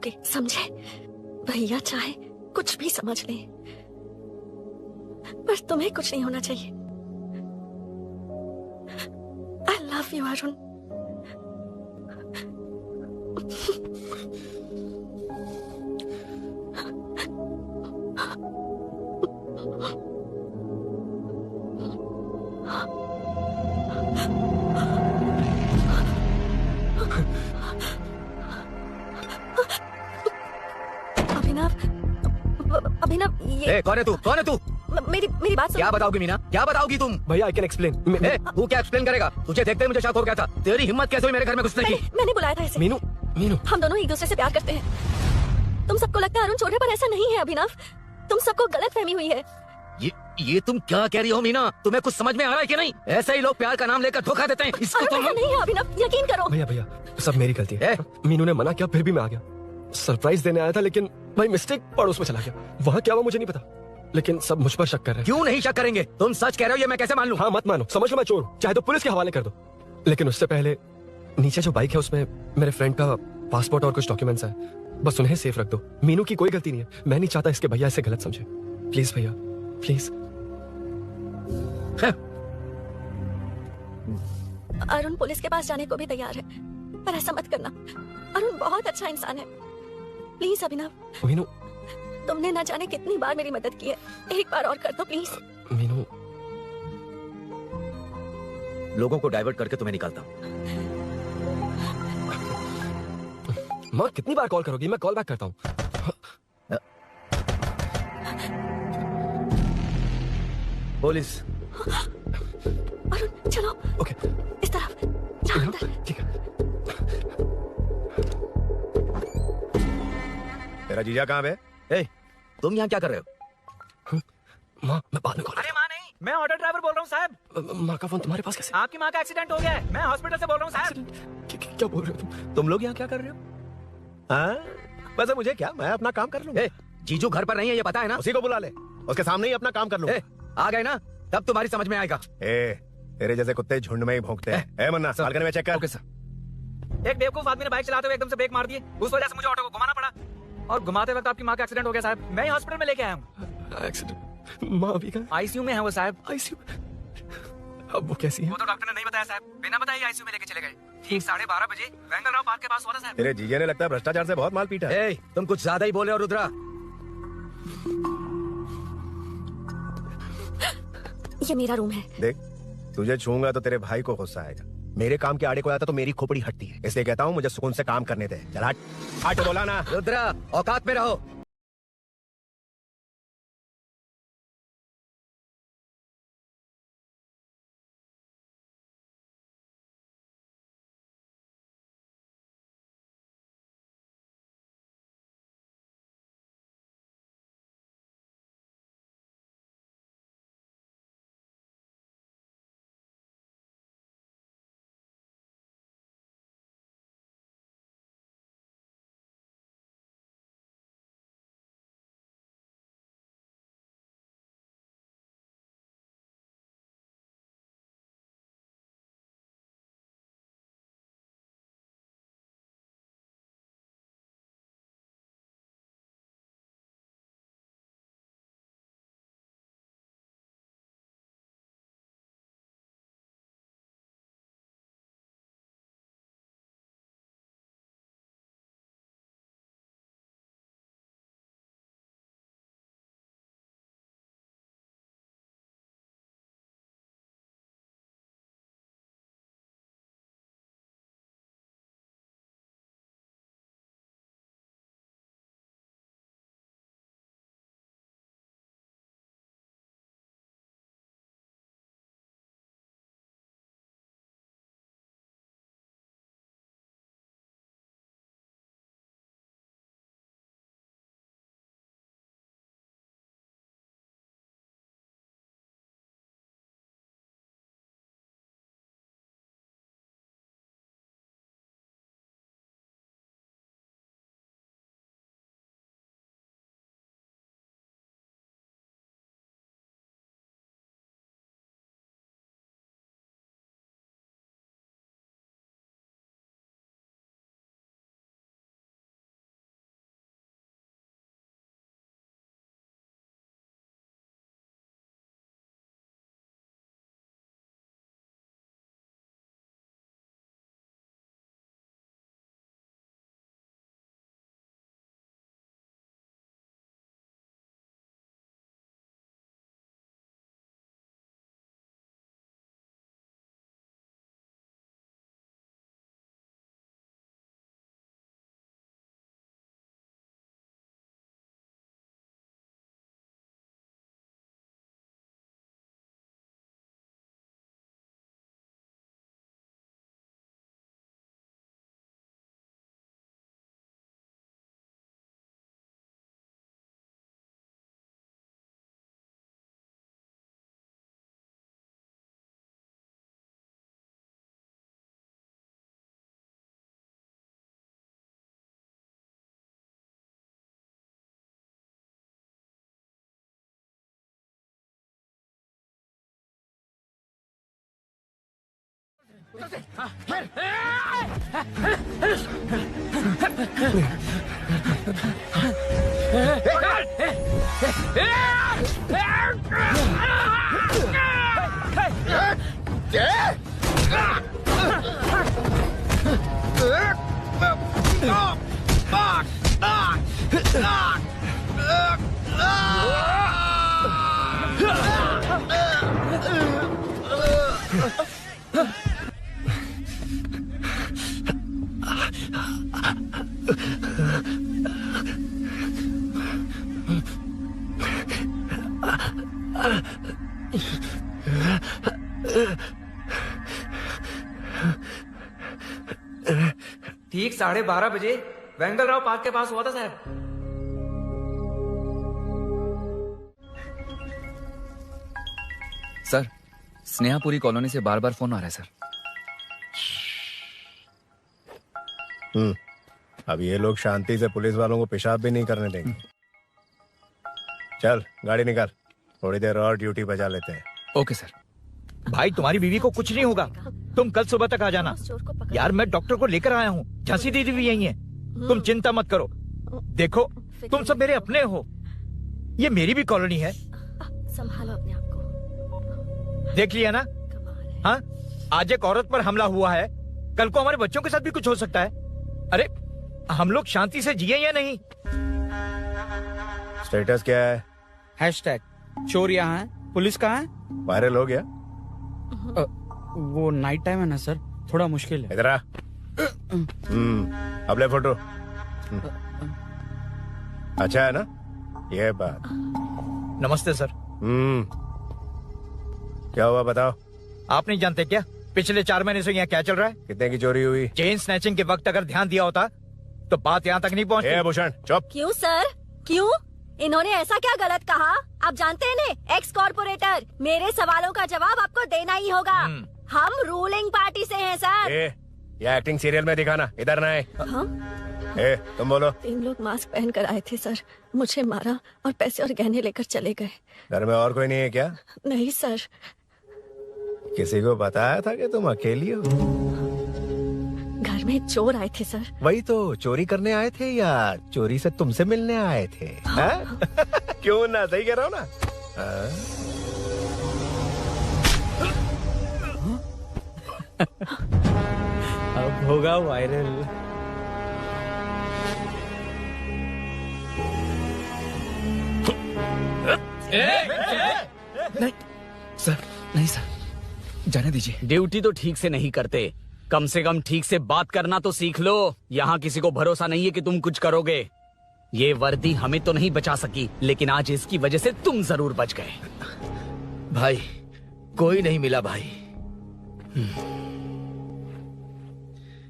जाओगे, समझे? भैया चाहे कुछ भी समझ ले, पर तुम्हें कुछ नहीं होना चाहिए। I love you Arun. Abhinav, Abhinav, ये कौन है तू? कौन है तू? मेरी मेरी बात सुन। क्या बताओगी मीना? क्या बताओगी तुम? भैया आई कैन एक्सप्लेन। तू क्या एक्सप्लेन करेगा? तुझे देखते ही मुझे शक हो गया था। तेरी हिम्मत कैसे हुई मेरे घर में घुसने की? मैंने बुलाया था इसे। मीनू, मीनू, हम दोनों एक दूसरे से प्यार करते हैं। तुम सबको लगता है अरुण चोर है, पर ऐसा नहीं है अभिनव। तुम सबको गलत फहमी हुई है। ये तुम क्या कह रही हो मीना? तुम्हें कुछ समझ में आ रहा है कि नहीं? ऐसे ही लोग प्यार का नाम लेकर धोखा देते हैं। इसको अरुण तुम ऐसा नहीं है अभिनव, यकीन करो। भैया भैया सब मेरी गलती है। मीनू ने मना किया, फिर भी मैं आ गया। सरप्राइज देने आया था, लेकिन भाई मिस्टेक पड़ोस में चला गया। वहाँ क्या हुआ मुझे नहीं पता, लेकिन सब मुझ पर शक कर रहे हैं। क्यों नहीं शक करेंगे? तुम सच कह रहे हो, ये मैं कैसे मान लूं? हाँ मत मानो, समझ लो मैं चोर हूँ, चाहे तो पुलिस के हवाले कर दो। लेकिन उससे पहले नीचे जो बाइक है उसमें मेरे फ्रेंड का पासपोर्ट और कुछ डॉक्यूमेंट्स है, बस उन्हें सेफ रख दो। मीनू की कोई गलती नहीं है। मैं नहीं चाहता इसके भैया इसे गलत समझे। प्लीज भैया, प्लीज। अरुण पुलिस के पास जाने को भी तैयार है, पर ऐसा मत करना। अरुण बहुत अच्छा इंसान है। प्लीज अभिनव। मीनू, तुमने न जाने कितनी बार मेरी मदद की है, एक बार और कर दो प्लीज। मीनू, लोगों को डाइवर्ट करके तुम्हें निकालता हूँ। माँ कितनी बार कॉल करोगी? मैं कॉल बैक करता हूँ। पुलिस। अरुण चलो। ओके, इस तरफ जाओ अंदर। ठीक है। तेरा जीजा कहाँ है? ए, तुम यहाँ क्या कर रहे हो? माँ मैं बाद में कॉल। अरे माँ नहीं, मैं ऑटो ड्राइवर बोल रहा हूँ साहब। माँ का फोन तुम्हारे पास कैसे? आपकी माँ का एक्सीडेंट हो गया है, मैं हॉस्पिटल से बोल रहा हूँ साहब। क्या बोल रहे हो तुम? तुम लोग यहाँ क्या कर रहे हो? हाँ, वैसे मुझे क्या, मैं अपना काम कर लूंगा। जीजू घर पर नहीं है, ये पता है ना? उसी को बुला ले, उसके सामने ही अपना काम कर लूंगा। आ गए ना, तब तुम्हारी समझ में आएगा। तेरे जैसे कुत्ते झुंड में ही भौंकते हैं। मन्ना, बालकनी में चेक कर। Okay sir. एक बेवकूफ आदमी ने बाइक चलाते हुए एकदम से ब्रेक मार दिए, उस वजह से मुझे ऑटो को घुमाना पड़ा और घुमाते वक्त आपकी माँ का एक्सीडेंट हो गया साहब। मैं ही हॉस्पिटल में लेके आया हूँ। एक्सीडेंट? माँ अभी कहाँ? आईसीयू में है वो साहब। आईसीयू? अब वो कैसी है? वो तो डॉक्टर ने नहीं बताया साहब, बिना बताए आईसीयू में लेके चले गए। ठीक 12:30 बजे वेंगलराव पार्क के पास हुआ था साहब। तेरे जीजे ने लगता है भ्रष्टाचार से बहुत माल पीटा है। तुम कुछ ज्यादा ही बोले हो रुद्रा। ये मेरा रूम है। देख, तुझे छूंगा तो तेरे भाई को गुस्सा आएगा। मेरे काम के आड़े को आता तो मेरी खोपड़ी हटती है, इसलिए कहता हूँ मुझे सुकून से काम करने दे। चल हट, हट बोला ना। रुद्रा, औकात में रहो। ठीक 12:30 बजे वेंगलराव पार्क के पास हुआ था साहब। सर, स्नेहापुरी कॉलोनी से बार बार फोन आ रहा है सर। अब ये लोग शांति से पुलिस वालों को पेशाब भी नहीं करने देंगे। चल गाड़ी निकाल, थोड़ी देर और ड्यूटी बजा लेते हैं। Okay sir. भाई तुम्हारी बीवी को कुछ नहीं होगा, तुम कल सुबह तक आ जाना। चोर को पकड़। यार मैं डॉक्टर को लेकर आया हूँ, झांसी दीदी भी यही है। तुम चिंता मत करो। देखो तुम सब मेरे अपने हो, ये मेरी भी कॉलोनी है। संभालो अपने आप को। देख लिया ना? कमाल है। हाँ, आज एक औरत पर हमला हुआ है, कल को हमारे बच्चों के साथ भी कुछ हो सकता है। अरे हम लोग शांति से जिए या नहीं? स्टेटस क्या है? हैशटैग चोर यहाँ है, पुलिस कहाँ है? वायरल हो गया? वो नाइट टाइम है ना सर, थोड़ा मुश्किल है। इधर आ। अब ले फोटो। अच्छा है ना ये बात? नमस्ते सर। क्या हुआ बताओ? आप नहीं जानते क्या पिछले 4 महीने से यहाँ क्या चल रहा है? कितने की चोरी हुई? चेन स्नैचिंग के वक्त अगर ध्यान दिया होता तो बात यहाँ तक नहीं पहुँचती। भूषण चुप। क्यों सर, क्यों? इन्होंने ऐसा क्या गलत कहा? आप जानते हैं ना, एक्स कॉर्पोरेटर। मेरे सवालों का जवाब आपको देना ही होगा। हम रूलिंग पार्टी से हैं सर। ये एक्टिंग सीरियल में दिखाना, इधर ना आए। तुम बोलो। 3 लोग मास्क पहन कर आए थे सर, मुझे मारा और पैसे और गहने लेकर चले गए। घर में और कोई नहीं है क्या? नहीं सर। किसी को बताया था कि तुम अकेली हो? घर में चोर आए थे सर। वही तो, चोरी करने आए थे या चोरी से तुमसे मिलने आए थे? हाँ? क्यों ना, सही कह रहा हूँ ना? अब होगा वायरल। नहीं सर, नहीं सर, जाने दीजिए। ड्यूटी तो ठीक से नहीं करते, कम से कम ठीक से बात करना तो सीख लो। यहाँ किसी को भरोसा नहीं है कि तुम कुछ करोगे। ये वर्दी हमें तो नहीं बचा सकी, लेकिन आज इसकी वजह से तुम जरूर बच गए। भाई कोई नहीं मिला भाई।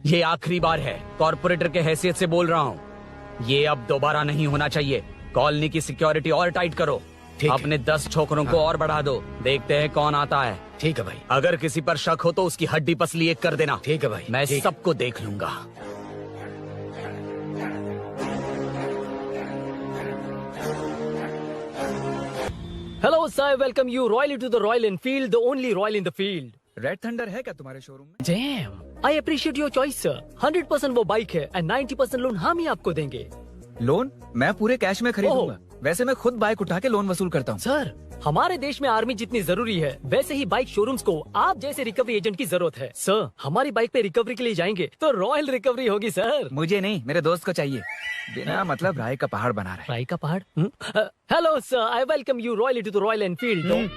ये आखिरी बार है, कॉर्पोरेटर के हैसियत से बोल रहा हूँ। ये अब दोबारा नहीं होना चाहिए। कॉलोनी की सिक्योरिटी और टाइट करो। अपने 10 छोकरों को और बढ़ा दो, देखते हैं कौन आता है। ठीक है भाई। अगर किसी पर शक हो तो उसकी हड्डी पसली एक कर देना। ठीक है भाई। मैं ठीक। सबको देख लूंगा। Hello, sir. Welcome you royally to the Royal Enfield, the only Royal in the field. Red thunder है क्या तुम्हारे शोरूम में? Damn. I appreciate your choice, sir. 100% वो बाइक है and 90% लोन हम ही आपको देंगे। लोन मैं पूरे कैश में खरीदूंगा। वैसे मैं खुद बाइक उठा के लोन वसूल करता हूँ। सर, हमारे देश में आर्मी जितनी जरूरी है, वैसे ही बाइक शोरूम्स को आप जैसे रिकवरी एजेंट की जरूरत है। सर, हमारी बाइक पे रिकवरी के लिए जाएंगे तो रॉयल रिकवरी होगी सर। मुझे नहीं, मेरे दोस्त को चाहिए। बिना मतलब राय का पहाड़ बना रहा है। राय का पहाड़? Hello sir, I welcome you royally to the Royal Enfield.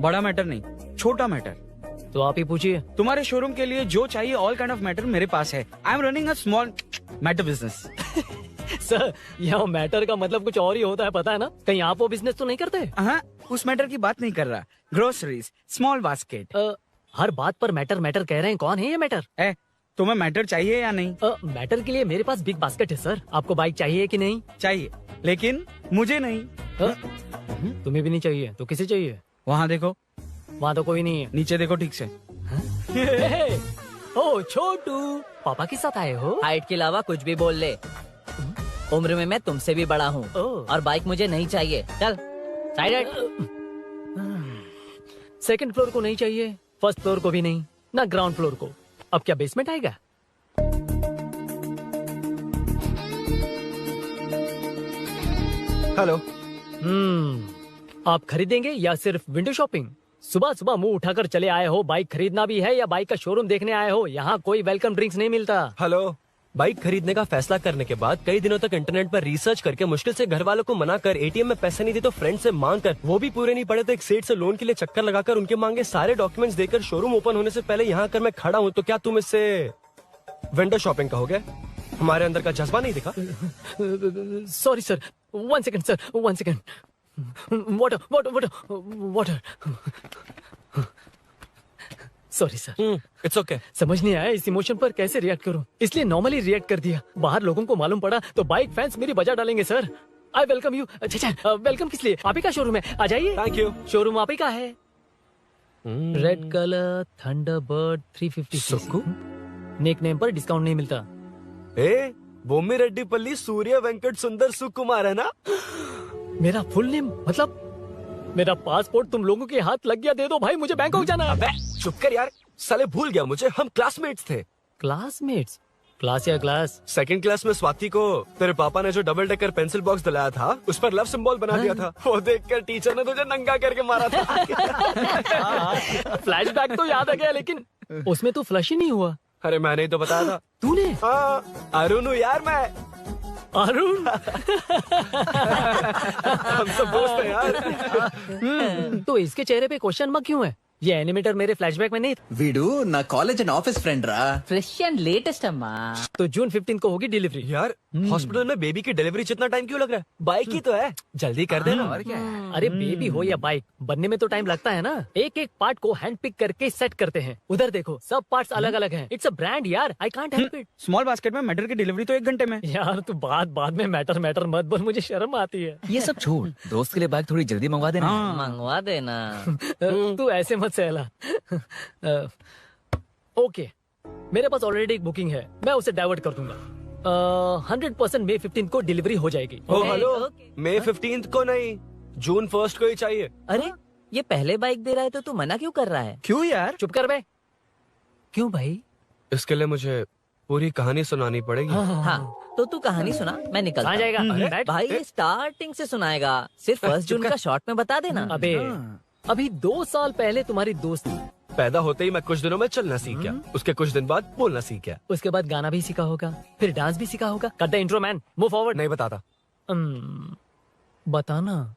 बड़ा मैटर नहीं, छोटा मैटर। तो आप ही पूछिए। तुम्हारे शोरूम के लिए जो चाहिए ऑल काइंड ऑफ मैटर मेरे पास है। I am running a small matter business. Sir, यहाँ मैटर का मतलब कुछ और ही होता है, पता है ना? कहीं आप वो बिजनेस तो नहीं करते? हाँ, उस मैटर की बात नहीं कर रहा। Groceries, small basket. हर बात पर मैटर मैटर कह रहे हैं, कौन है ये मैटर? तुम्हें मैटर चाहिए या नहीं? मैटर के लिए मेरे पास बिग बास्केट है सर। आपको बाइक चाहिए कि नहीं? चाहिए, लेकिन मुझे नहीं। तुम्हें भी नहीं चाहिए तो किसे चाहिए? वहाँ देखो। वहाँ तो कोई नहीं है। नीचे देखो ठीक से। ओ छोटू, पापा के साथ आए हो? हाइट के अलावा कुछ भी बोल ले। उम्र में मैं तुमसे भी बड़ा हूँ और बाइक मुझे नहीं चाहिए। चल साइड। सेकंड फ्लोर को नहीं चाहिए, फर्स्ट फ्लोर को भी नहीं, ना ग्राउंड फ्लोर को। अब क्या बेसमेंट आएगा? हेलो। आप खरीदेंगे या सिर्फ विंडो शॉपिंग? सुबह सुबह मुंह उठाकर चले आए हो। बाइक खरीदना भी है या बाइक का शोरूम देखने आए हो? यहाँ कोई वेलकम ड्रिंक्स नहीं मिलता। हेलो। बाइक खरीदने का फैसला करने के बाद कई दिनों तक इंटरनेट पर रिसर्च करके मुश्किल से घर वालों को मना कर, एटीएम में पैसे नहीं दी तो फ्रेंड से मांग कर, वो भी पूरे नहीं पड़े तो एक सेठ से लोन के लिए चक्कर लगाकर उनके मांगे सारे डॉक्यूमेंट्स देकर शोरूम ओपन होने से पहले यहाँ आकर मैं खड़ा हूँ, तो क्या तुम इससे विंडो शॉपिंग कहोगे? हमारे अंदर का जज्बा नहीं दिखा? Sorry sir, 1 second sir, 1 second. Water water water water. Sorry sir. It's okay. समझ नहीं आया इस इमोशन पर कैसे रिएक्ट करूं, इसलिए नॉर्मली रिएक्ट कर दिया। बाहर लोगों को मालूम पड़ा तो बाइक फैंस मेरी बजा डालेंगे सर। I welcome you. अच्छा, वेलकम किस लिए? आप ही का शोरूम है, आ जाइए। Thank you. शोरूम आप ही का है। Red colour Thunderbird 350। Sukku? Nickname पर डिस्काउंट नहीं मिलता। ए, बोम्मी रेड्डीपल्ली सूर्य वेंकट सुंदर सुकुमार है ना? मेरा फुल नेम मतलब? मेरा पासपोर्ट तुम लोगों के हाथ लग गया, दे दो भाई, मुझे बैंकॉक जाना है। अबे चुप कर यार, साले भूल गया मुझे, हम क्लासमेट्स थे। क्लासमेट्स? क्लास या क्लास? सेकंड क्लास में स्वाति को तेरे पापा ने जो डबल डेकर पेंसिल बॉक्स दिलाया था, उस पर लव सिंबल बना दिया था। वो देखकर टीचर ने तुझे नंगा करके मारा था। फ्लैशबैक तो याद आ गया, लेकिन उसमें तो फ्लश ही नहीं हुआ। अरे मैंने ही तो बताया था। तूने? हाँ, अरुण हूँ यार मैं। अरुण? हम सब दोस्त हैं यार। तो इसके चेहरे पे क्वेश्चन मार्क क्यों है? ये एनिमेटर मेरे फ्लैशबैक में नहीं था। వీడు నా కాలేజ్ అండ్ ఆఫీస్ ఫ్రెండ్ రా. फ्रेश एंड लेटेस्ट अम्मा। तो जून 15 को होगी डिलीवरी। यार हॉस्पिटल में बेबी की डिलीवरी जितना टाइम क्यों लग रहा है? बाइक ही तो है, जल्दी कर देना। और क्या है? अरे बेबी हो या बाइक, बनने में तो टाइम लगता है ना। एक एक पार्ट को हैंड पिक करके सेट करते हैं। उधर देखो, सब पार्ट्स अलग अलग हैं। इट्स अ ब्रांड यार, I can't help it. Small basket में मैटर की डिलीवरी तो 1 घंटे में। यार तू बाद में मैटर मत बोल, मुझे शर्म आती है। ये सब छोड़, दोस्त के लिए बाइक थोड़ी जल्दी मंगवा देना. मंगवा देना। तू ऐसे मत सहला। ओके, मेरे पास ऑलरेडी एक बुकिंग है, मैं उसे डाइवर्ट कर दूंगा। 100% मई 15 को डिलीवरी हो जाएगी। ओ हेलो, मई 15 को नहीं, जून 1 को ही चाहिए। अरे ये पहले बाइक दे रहा है तो तू मना क्यों कर रहा है? क्यों यार? चुप कर बे। क्यों भाई? इसके लिए मुझे पूरी कहानी सुनानी पड़ेगी। हाँ तो तू कहानी सुना, मैं निकलता हूँ। जाएगा बैठ। भाई ये स्टार्टिंग से सुनाएगा, सिर्फ 1 जून का शॉर्ट में बता देना। अबे अभी 2 साल पहले तुम्हारी दोस्त पैदा होते ही मैं कुछ दिनों में चलना सीख गया, उसके कुछ दिन बाद बोलना सीख गया। उसके बाद गाना भी सीखा होगा, फिर डांस भी सीखा होगा। Cut the intro man, move forward. नहीं बताता। बताना।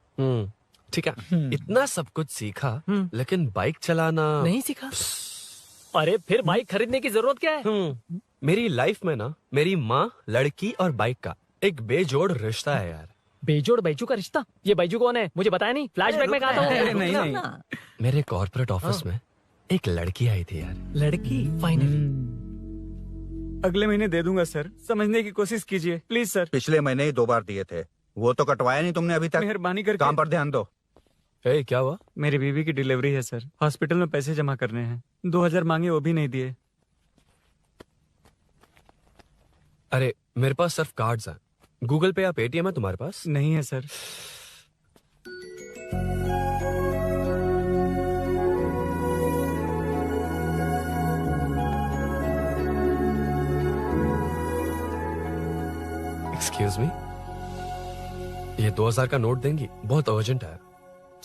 ठीक है। इतना सब कुछ सीखा, लेकिन बाइक चलाना नहीं सीखा। अरे फिर बाइक खरीदने की जरूरत क्या है? मेरी लाइफ में ना, मेरी माँ, लड़की और बाइक का एक बेजोड़ रिश्ता है यार। बेजोड़ बैजू का रिश्ता? ये बैजू कौन है, मुझे बताया नहीं। फ्लैशबैक में कहा था। नहीं। मेरे कॉर्पोरेट ऑफिस में एक लड़की आई थी यार। लड़की? फाइनली अगले महीने दे दूंगा सर, समझने की कोशिश कीजिए प्लीज सर। पिछले महीने ही 2 बार दिए थे, वो तो कटवाया नहीं तुमने अभी तक। मेहरबानी करके काम पर ध्यान दो। क्या हुआ? मेरी बीवी की डिलीवरी है सर, हॉस्पिटल में पैसे जमा करने हैं। 2000 मांगे, वो भी नहीं दिए। अरे मेरे पास सिर्फ कार्ड्स हैं। गूगल पे या पेटीएम है तुम्हारे पास? नहीं है सर। एक्सक्यूज मी, ये 2000 का नोट देंगी? बहुत अर्जेंट है।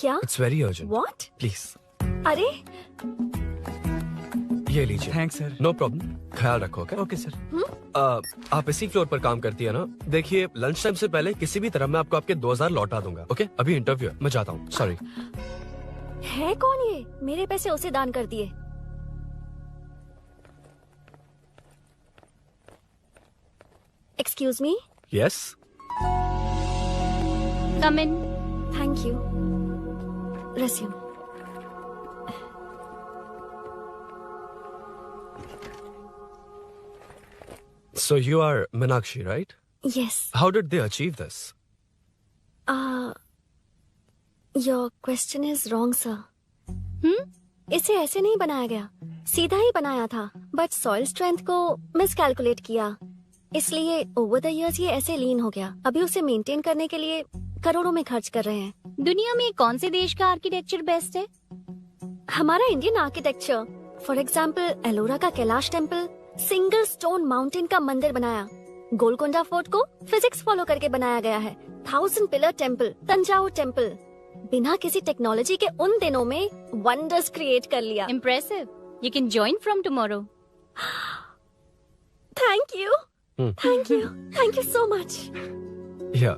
क्या? It's very urgent. What? Please. अरे ये लीजिए। Thanks sir. नो प्रॉब्लम, ख्याल रखो। Okay sir. आप इसी फ्लोर पर काम करती है ना? देखिए लंच टाइम से पहले किसी भी तरह मैं आपको आपके 2000 लौटा दूंगा। ओके, अभी इंटरव्यू है, मैं जाता हूँ। सॉरी। है कौन ये? मेरे पैसे उसे दान कर दिए। Excuse me. Yes. Come in. Thank you. Resume. So you are Meenakshi, right? Yes. How did they achieve this? Your question is wrong, sir. इसे ऐसे नहीं बनाया गया, सीधा ही बनाया था, बट सॉइल स्ट्रेंथ को मिसकैलकुलेट किया, इसलिए ओवर द इयर्स ये ऐसे लीन हो गया। अभी उसे मेंटेन करने के लिए करोड़ों में खर्च कर रहे हैं। दुनिया में कौन से देश का आर्किटेक्चर बेस्ट है? हमारा Indian architecture for example Ellora का Kailash temple single stone mountain का मंदिर बनाया। गोलकोंडा फोर्ट को फिजिक्स फॉलो करके बनाया गया है। 1000 पिलर टेम्पल, तंजावुर टेम्पल, बिना किसी टेक्नोलॉजी के उन दिनों में वंडर्स क्रिएट कर लिया। Impressive. You can join from tomorrow. Thank you, thank you so much. या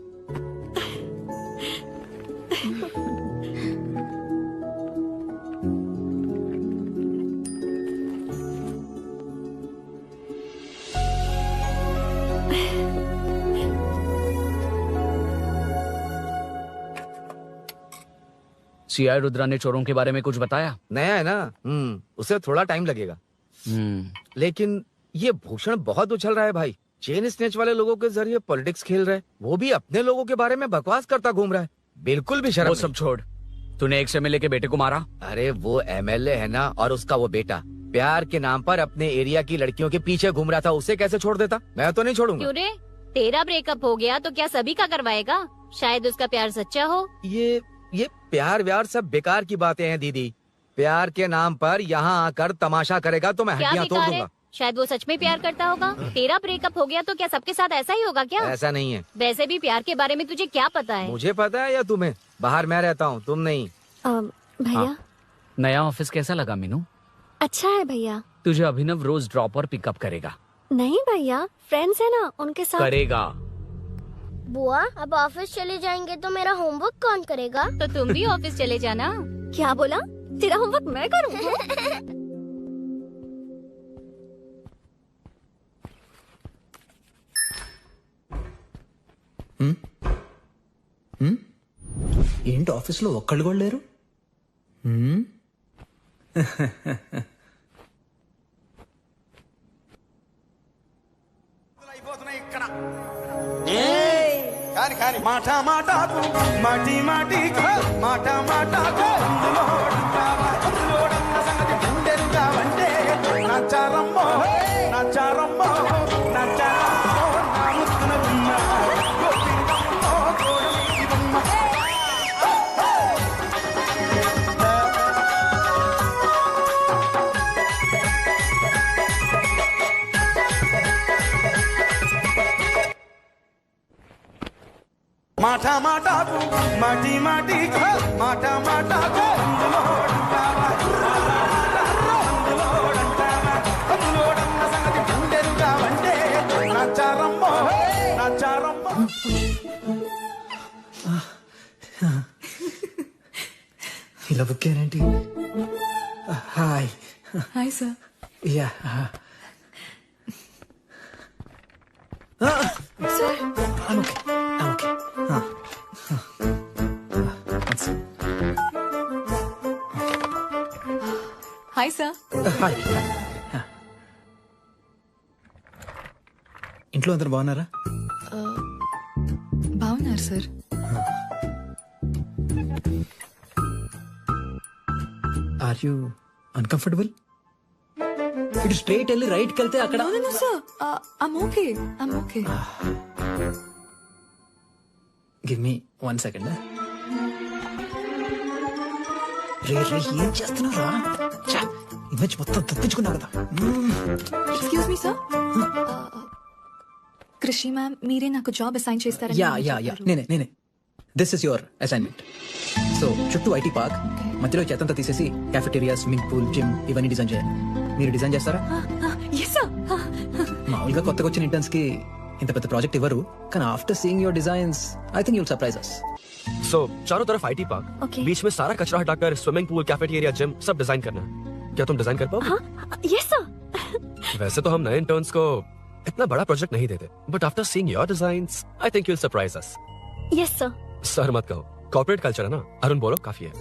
सीआई रुद्रा ने चोरों के बारे में कुछ बताया? नया है ना, उसे थोड़ा टाइम लगेगा। लेकिन ये भूषण बहुत उछल रहा है भाई। चेन स्नेच वाले लोगों के जरिए पॉलिटिक्स खेल रहा है, वो भी अपने लोगों के बारे में बकवास करता घूम रहा है। बिल्कुल भी शर्म वो सब छोड़, तूने एक एमएलए के बेटे को मारा? अरे वो एमएलए है ना, और उसका वो बेटा प्यार के नाम पर अपने एरिया की लड़कियों के पीछे घूम रहा था, उसे कैसे छोड़ देता? मैं तो नहीं छोड़ूंगा। क्यों रे? तेरा ब्रेकअप हो गया तो क्या सभी का करवाएगा? शायद उसका प्यार सच्चा हो। ये प्यार व्यार सब बेकार की बातें हैं दीदी। प्यार के नाम पर यहाँ आकर तमाशा करेगा तो मैं हड्डियाँ तोड़ दूंगा। शायद वो सच में प्यार करता होगा। तेरा ब्रेकअप हो गया तो क्या सबके साथ ऐसा ही होगा क्या? ऐसा नहीं है। वैसे भी प्यार के बारे में तुझे क्या पता है? मुझे पता है या तुम्हें? बाहर मैं रहता हूँ, तुम नहीं। भैया नया ऑफिस कैसा लगा मीनू? अच्छा है भैया। तुझे अभिनव रोज ड्रॉप और पिकअप करेगा? नहीं भैया, फ्रेंड्स है ना, उनके साथ करेगा। बुआ अब ऑफिस चले जाएंगे तो मेरा होमवर्क कौन करेगा? तो तुम भी ऑफिस चले जाना। क्या बोला? तेरा होमवर्क मैं करूँगा? ఏంటి ఆఫీస్లో ఒక్కళ్ళు కూడా లేరు? కాని మాట మాటకు మాటి మాటికు మాట మాటకు అందులోడన్న సంగతి గుండెలుగా వంటే నచ్చారమ్మో నచ్చారమ్మో నచ్చారమ్మో నా ముక్కున గుమ్మ గోపికమ్మో గోడమీది బొమ్మ. మాట మాటకు మాటి మాటికు మాట మాటకు అందులోడన్న సంగతి గుండెలుగా వంటే నచ్చారమ్మో నచ్చారమ్మో. ఇలా బుక్ అయ్యారేంటి? Hi. Hi sir. Ya sir. I'm okay. Hi sir. Hi. ఇంట్లో అందరు బాగున్నారా? బాగున్నారు సార్. Are you uncomfortable? ఇటు స్ట్రైట్ వెళ్ళి రైట్కి వెళ్తే అక్కడ. No, sir. I'm okay. Give me 1 second. రే ఏం చేస్తున్నారా? ఇమేజ్ మొత్తం తప్పించుకున్నా కదా. Excuse me sir. Krishi ma'am మీరే నాకు జాబ్ అసైన్ చేస్తారని. యా నేనే. This is your assignment. So చుట్టూ ఐటీ పార్క్, మధ్యలో చెత్తంతా తీసేసి క్యాఫెటేరియా, స్విమ్మింగ్ పూల్, జిమ్ ఇవన్నీ డిజైన్ చేయాలి. మీరు డిజైన్ చేస్తారా? yes sir. మామూలుగా కొత్తగా వచ్చిన ఇంటర్న్స్ కి ఇంత పెద్ద ప్రాజెక్ట్ ఇవ్వరు, కానీ after seeing your designs I think you'll surprise us. So चारों तरफ आईटी पार्क, बीच में सारा कचरा हटाकर स्विमिंग पूल, कैफेटेरिया, जिम सब डिजाइन करना है. क्या तुम डिजाइन कर पाओगे? Yes sir. वैसे तो हम नए इंटर्न्स को इतना बड़ा प्रोजेक्ट नहीं देते, but after seeing your designs I think you'll surprise us. Yes sir. Sir मत कहो, कॉर्पोरेट कल्चर है ना. अरुण बोलो, काफी है.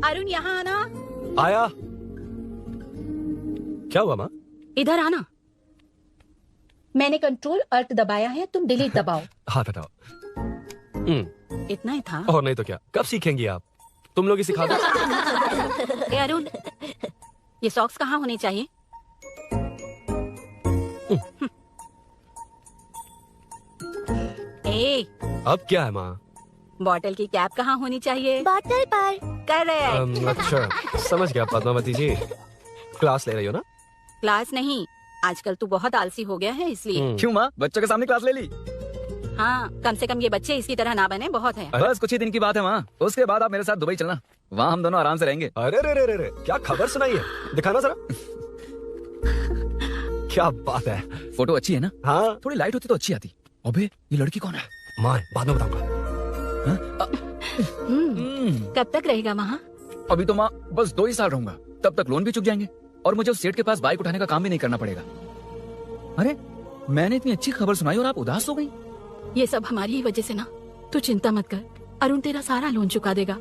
अरुण यहाँ आना. आया. क्या हुआ माँ? इधर आना. मैंने कंट्रोल अल्ट दबाया है, तुम डिलीट दबाओ. हाथ हटाओ. इतना ही था. और नहीं तो क्या, कब सीखेंगी आप? तुम लोग ही सिखा दो. ए अरुण, ये सॉक्स कहाँ होने चाहिए? ए, अब क्या है माँ? बॉटल की कैप कहाँ होनी चाहिए? बॉटल पर. करेक्ट। अच्छा समझ गया पद्मावती जी, क्लास ले रही हो ना? क्लास नहीं, आजकल तू बहुत आलसी हो गया है इसलिए। क्यों माँ, बच्चों के सामने क्लास ले ली? हाँ, कम से कम ये बच्चे इसकी तरह ना बने, बहुत है। बस कुछ ही दिन की बात है माँ, उसके बाद आप मेरे साथ दुबई चलना, वहाँ हम दोनों आराम से रहेंगे। अरे रे रे रे रे, क्या खबर सुनाई है, दिखाना जरा। क्या बात है, फोटो अच्छी है ना? हाँ। थोड़ी लाइट होती तो अच्छी आती। अबे ये लड़की कौन है? माँ बाद में बताऊंगा। कब तक रहेगा वहाँ? अभी तो माँ बस 2 ही साल रहूंगा, तब तक लोन भी चुक जाएंगे और मुझे उस सेठ के पास बाइक उठाने का काम भी नहीं करना पड़ेगा। अरे मैंने इतनी अच्छी खबर सुनाई और आप उदास हो गई। ये सब हमारी ही वजह से ना, तू चिंता मत कर, अरुण तेरा सारा लोन चुका देगा।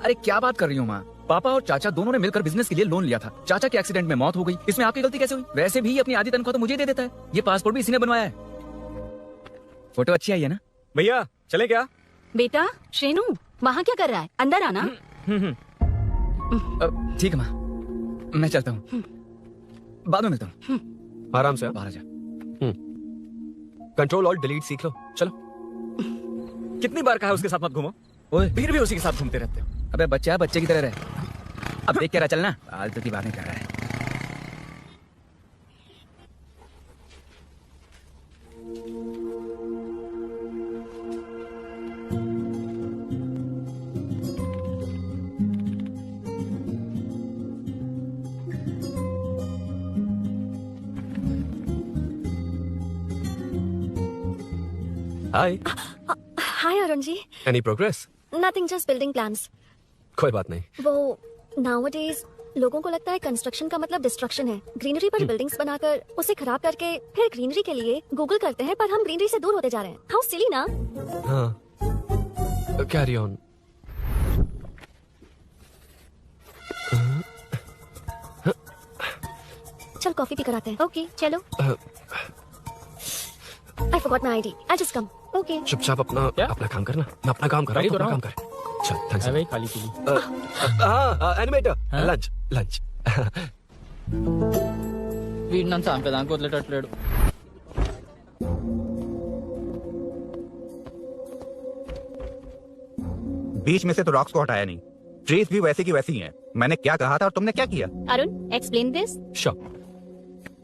अरे क्या बात कर रही हो माँ, पापा और चाचा दोनों ने मिलकर बिजनेस के लिए लोन लिया था। चाचा के एक्सीडेंट में मौत हो गई, इसमें आपकी गलती कैसे हुई? वैसे भी अपनी आधी तनख्वाह तो मुझे दे देता है, ये पासपोर्ट भी इसी ने बनवाया है। फोटो अच्छी आई है ना? भैया चले क्या? बेटा श्रेनु, वहाँ क्या कर रहा है? अंदर आना। ठीक है माँ, मैं चलता हूँ, बाद में मिलता हूँ। आराम से बाहर जा। कंट्रोल और डिलीट सीख लो, चलो। कितनी बार कहा उसके साथ मत घूमो, फिर भी उसी के साथ घूमते रहते हो। अबे बच्चा बच्चे की तरह रहे, अब देख के रहा चलना, फालतू की बातें कर रहा है। Hi. Hi Arun ji. Any progress? Nothing, just building plans. कोई बात नहीं। वो नाउअडेज लोगों को लगता है कंस्ट्रक्शन का मतलब डिस्ट्रक्शन है। ग्रीनरी पर बिल्डिंग्स बनाकर उसे खराब करके फिर ग्रीनरी के लिए गूगल करते हैं, पर हम ग्रीनरी से दूर होते जा रहे हैं। हाउ सिली ना? हाँ, कैरी ऑन। चल कॉफी पी कर आते हैं। ओके चलो। I forgot my ID. I'll just come. Okay. चुपचाप अपना काम करना, मैं अपना काम कर रहा हूँ, तू अपना काम कर। चल थैंक्स। भाई खाली पीली। हाँ एनिमेटर, लंच। వీడిని చంపేదానికి వదిలేటట్లేడు. बीच में से तो रॉक्स को हटाया नहीं, ट्रीज भी वैसे की वैसी ही हैं। मैंने क्या कहा था और तुमने क्या किया? Arun, explain this. Sure.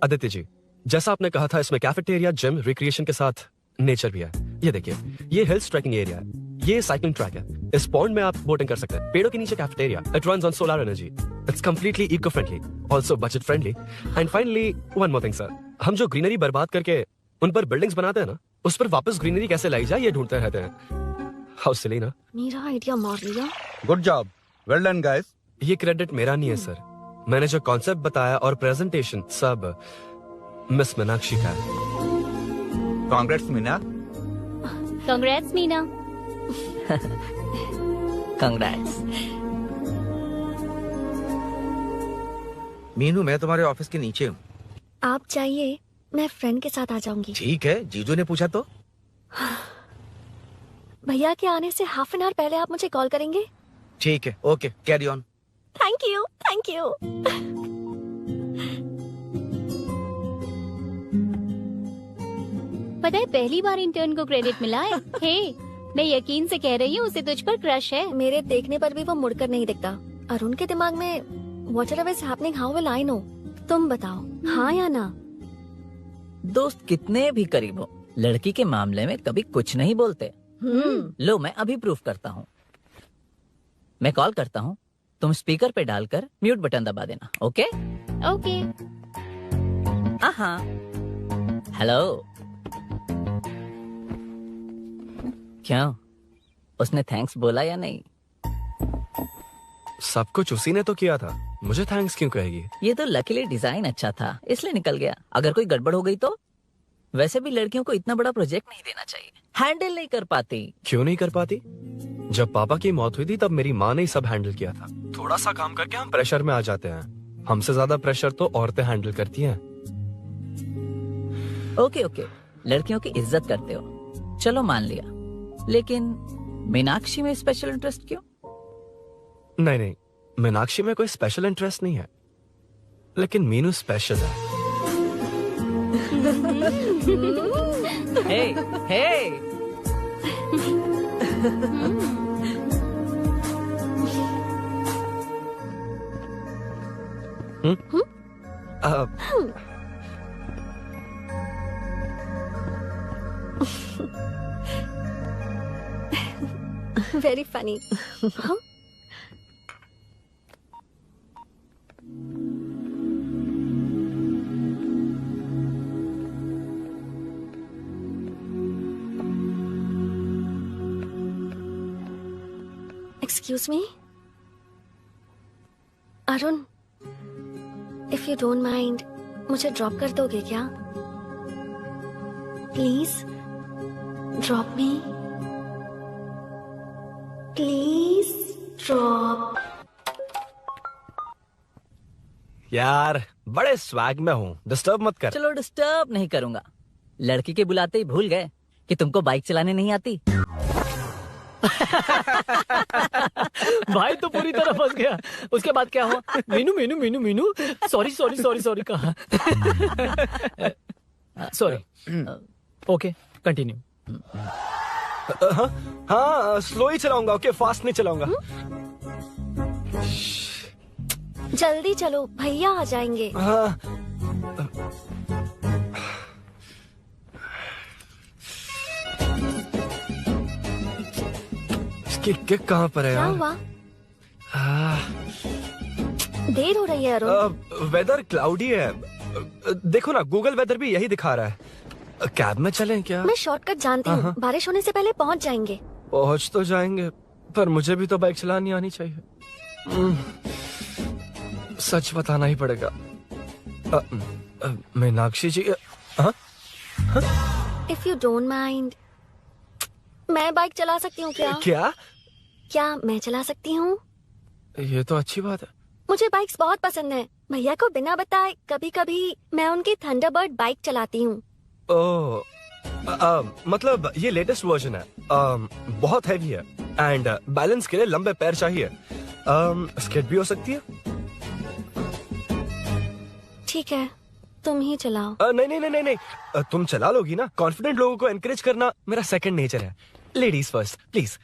Aditya ji, जैसा आपने कहा था, इसमें कैफेटेरिया, जिम, रिक्रिएशन के साथ नेचर भी है। ये देखिए, ये हिल्स ट्रैकिंग एरिया है, ये साइकिलिंग ट्रैक है, इस पॉन्ड में आप बोटिंग कर सकते हैं, पेड़ों के नीचे cafeteria, it runs on solar energy, it's completely eco friendly, also budget friendly. And finally one more thing sir, हम जो ग्रीनरी बर्बाद करके उन पर बिल्डिंग्स बनाते हैं ना, उस पर वापस ग्रीनरी कैसे लाई जाए ये ढूंढते रहते हैं। हाउ सिली ना? मेरा आइडिया मार लिया। Good job, well done guys. ये क्रेडिट मेरा नहीं है सर, मैंने जो कॉन्सेप्ट बताया और प्रेजेंटेशन सब मिस मीनाक्षी का है। Congrats Meena. Congrats Meena. Congrats. Meenu, मैं तुम्हारे ऑफिस के नीचे हूँ। आप चाहिए, मैं फ्रेंड के साथ आ जाऊंगी। ठीक है, जीजू ने पूछा तो। भैया के आने से हाफ एन आवर पहले आप मुझे कॉल करेंगे? ठीक है, okay, carry on. Thank you, thank you. पता है पहली बार इंटर्न को क्रेडिट मिला है। हे, मैं यकीन से कह रही हूँ, उसे तुझ पर क्रश है। मेरे देखने पर भी वो मुड़कर नहीं दिखता। अरुण के दिमाग में whatever is happening, how will I know? तुम बताओ, हाँ या ना? दोस्त कितने भी करीब हो, लड़की के मामले में कभी कुछ नहीं बोलते। लो मैं अभी प्रूफ करता हूँ। मैं कॉल करता हूँ, तुम स्पीकर पे डालकर म्यूट बटन दबा देना। Okay okay. हाँ। हेलो। क्यों, उसने थैंक्स बोला या नहीं? सब कुछ उसी ने तो किया था, मुझे थैंक्स क्यों कहेगी? ये तो लकीली डिजाइन अच्छा था इसलिए निकल गया, अगर कोई गड़बड़ हो गई तो? वैसे भी लड़कियों को इतना बड़ा प्रोजेक्ट नहीं देना चाहिए, हैंडल नहीं कर पाती। क्यों नहीं कर पाती? जब पापा की मौत हुई थी तब मेरी माँ ने ही सब हैंडल किया था। थोड़ा सा काम करके हम प्रेशर में आ जाते हैं, हमसे ज्यादा प्रेशर तो औरतें हैंडल करती हैं। ओके ओके, लड़कियों की इज्जत करते हो, चलो मान लिया, लेकिन मीनाक्षी में स्पेशल इंटरेस्ट क्यों? नहीं, मीनाक्षी में कोई स्पेशल इंटरेस्ट नहीं है, लेकिन मीनू स्पेशल है। He very funny. Excuse me? Arun, if you don't mind, मुझे ड्रॉप कर दोगे क्या? Please, drop me. Please, drop. यार बड़े स्वैग में हूँ, डिस्टर्ब मत कर. चलो डिस्टर्ब नहीं करूंगा. लड़की के बुलाते ही भूल गए कि तुमको बाइक चलाने नहीं आती. भाई तो पूरी तरह फंस गया. उसके बाद क्या हुआ? Meenu Meenu Meenu Meenu sorry sorry sorry sorry कहा. सॉरी. Okay continue. हाँ स्लो ही चलाऊंगा. ओके फास्ट नहीं चलाऊंगा. जल्दी चलो, भैया आ जाएंगे. हाँ. इसकी किक कहाँ पर है क्या यार? हुआ? देर हो रही है अरुण. वेदर क्लाउडी है. देखो ना गूगल वेदर भी यही दिखा रहा है. कैब में चलें क्या? मैं शॉर्टकट जानती हूँ. बारिश होने से पहले पहुँच जाएंगे. पहुँच तो जाएंगे पर मुझे भी तो बाइक चलानी आनी चाहिए. सच बताना ही पड़ेगा. मीनाक्षी जी. If you don't mind, मैं बाइक चला सकती हूँ क्या? क्या मैं चला सकती हूँ? ये तो अच्छी बात है. मुझे बाइक्स बहुत पसंद है. भैया को बिना बताए कभी कभी मैं उनकी थंडरबर्ड बाइक चलाती हूँ. ओह, मतलब ये लेटेस्ट वर्जन है. बहुत हैवी है एंड बैलेंस के लिए लंबे पैर चाहिए. स्किड भी हो सकती है. ठीक है, तुम ही चलाओ. नहीं नहीं नहीं नहीं, तुम चला लोगी ना. कॉन्फिडेंट लोगों को एनकरेज करना मेरा सेकंड नेचर है. Ladies first please.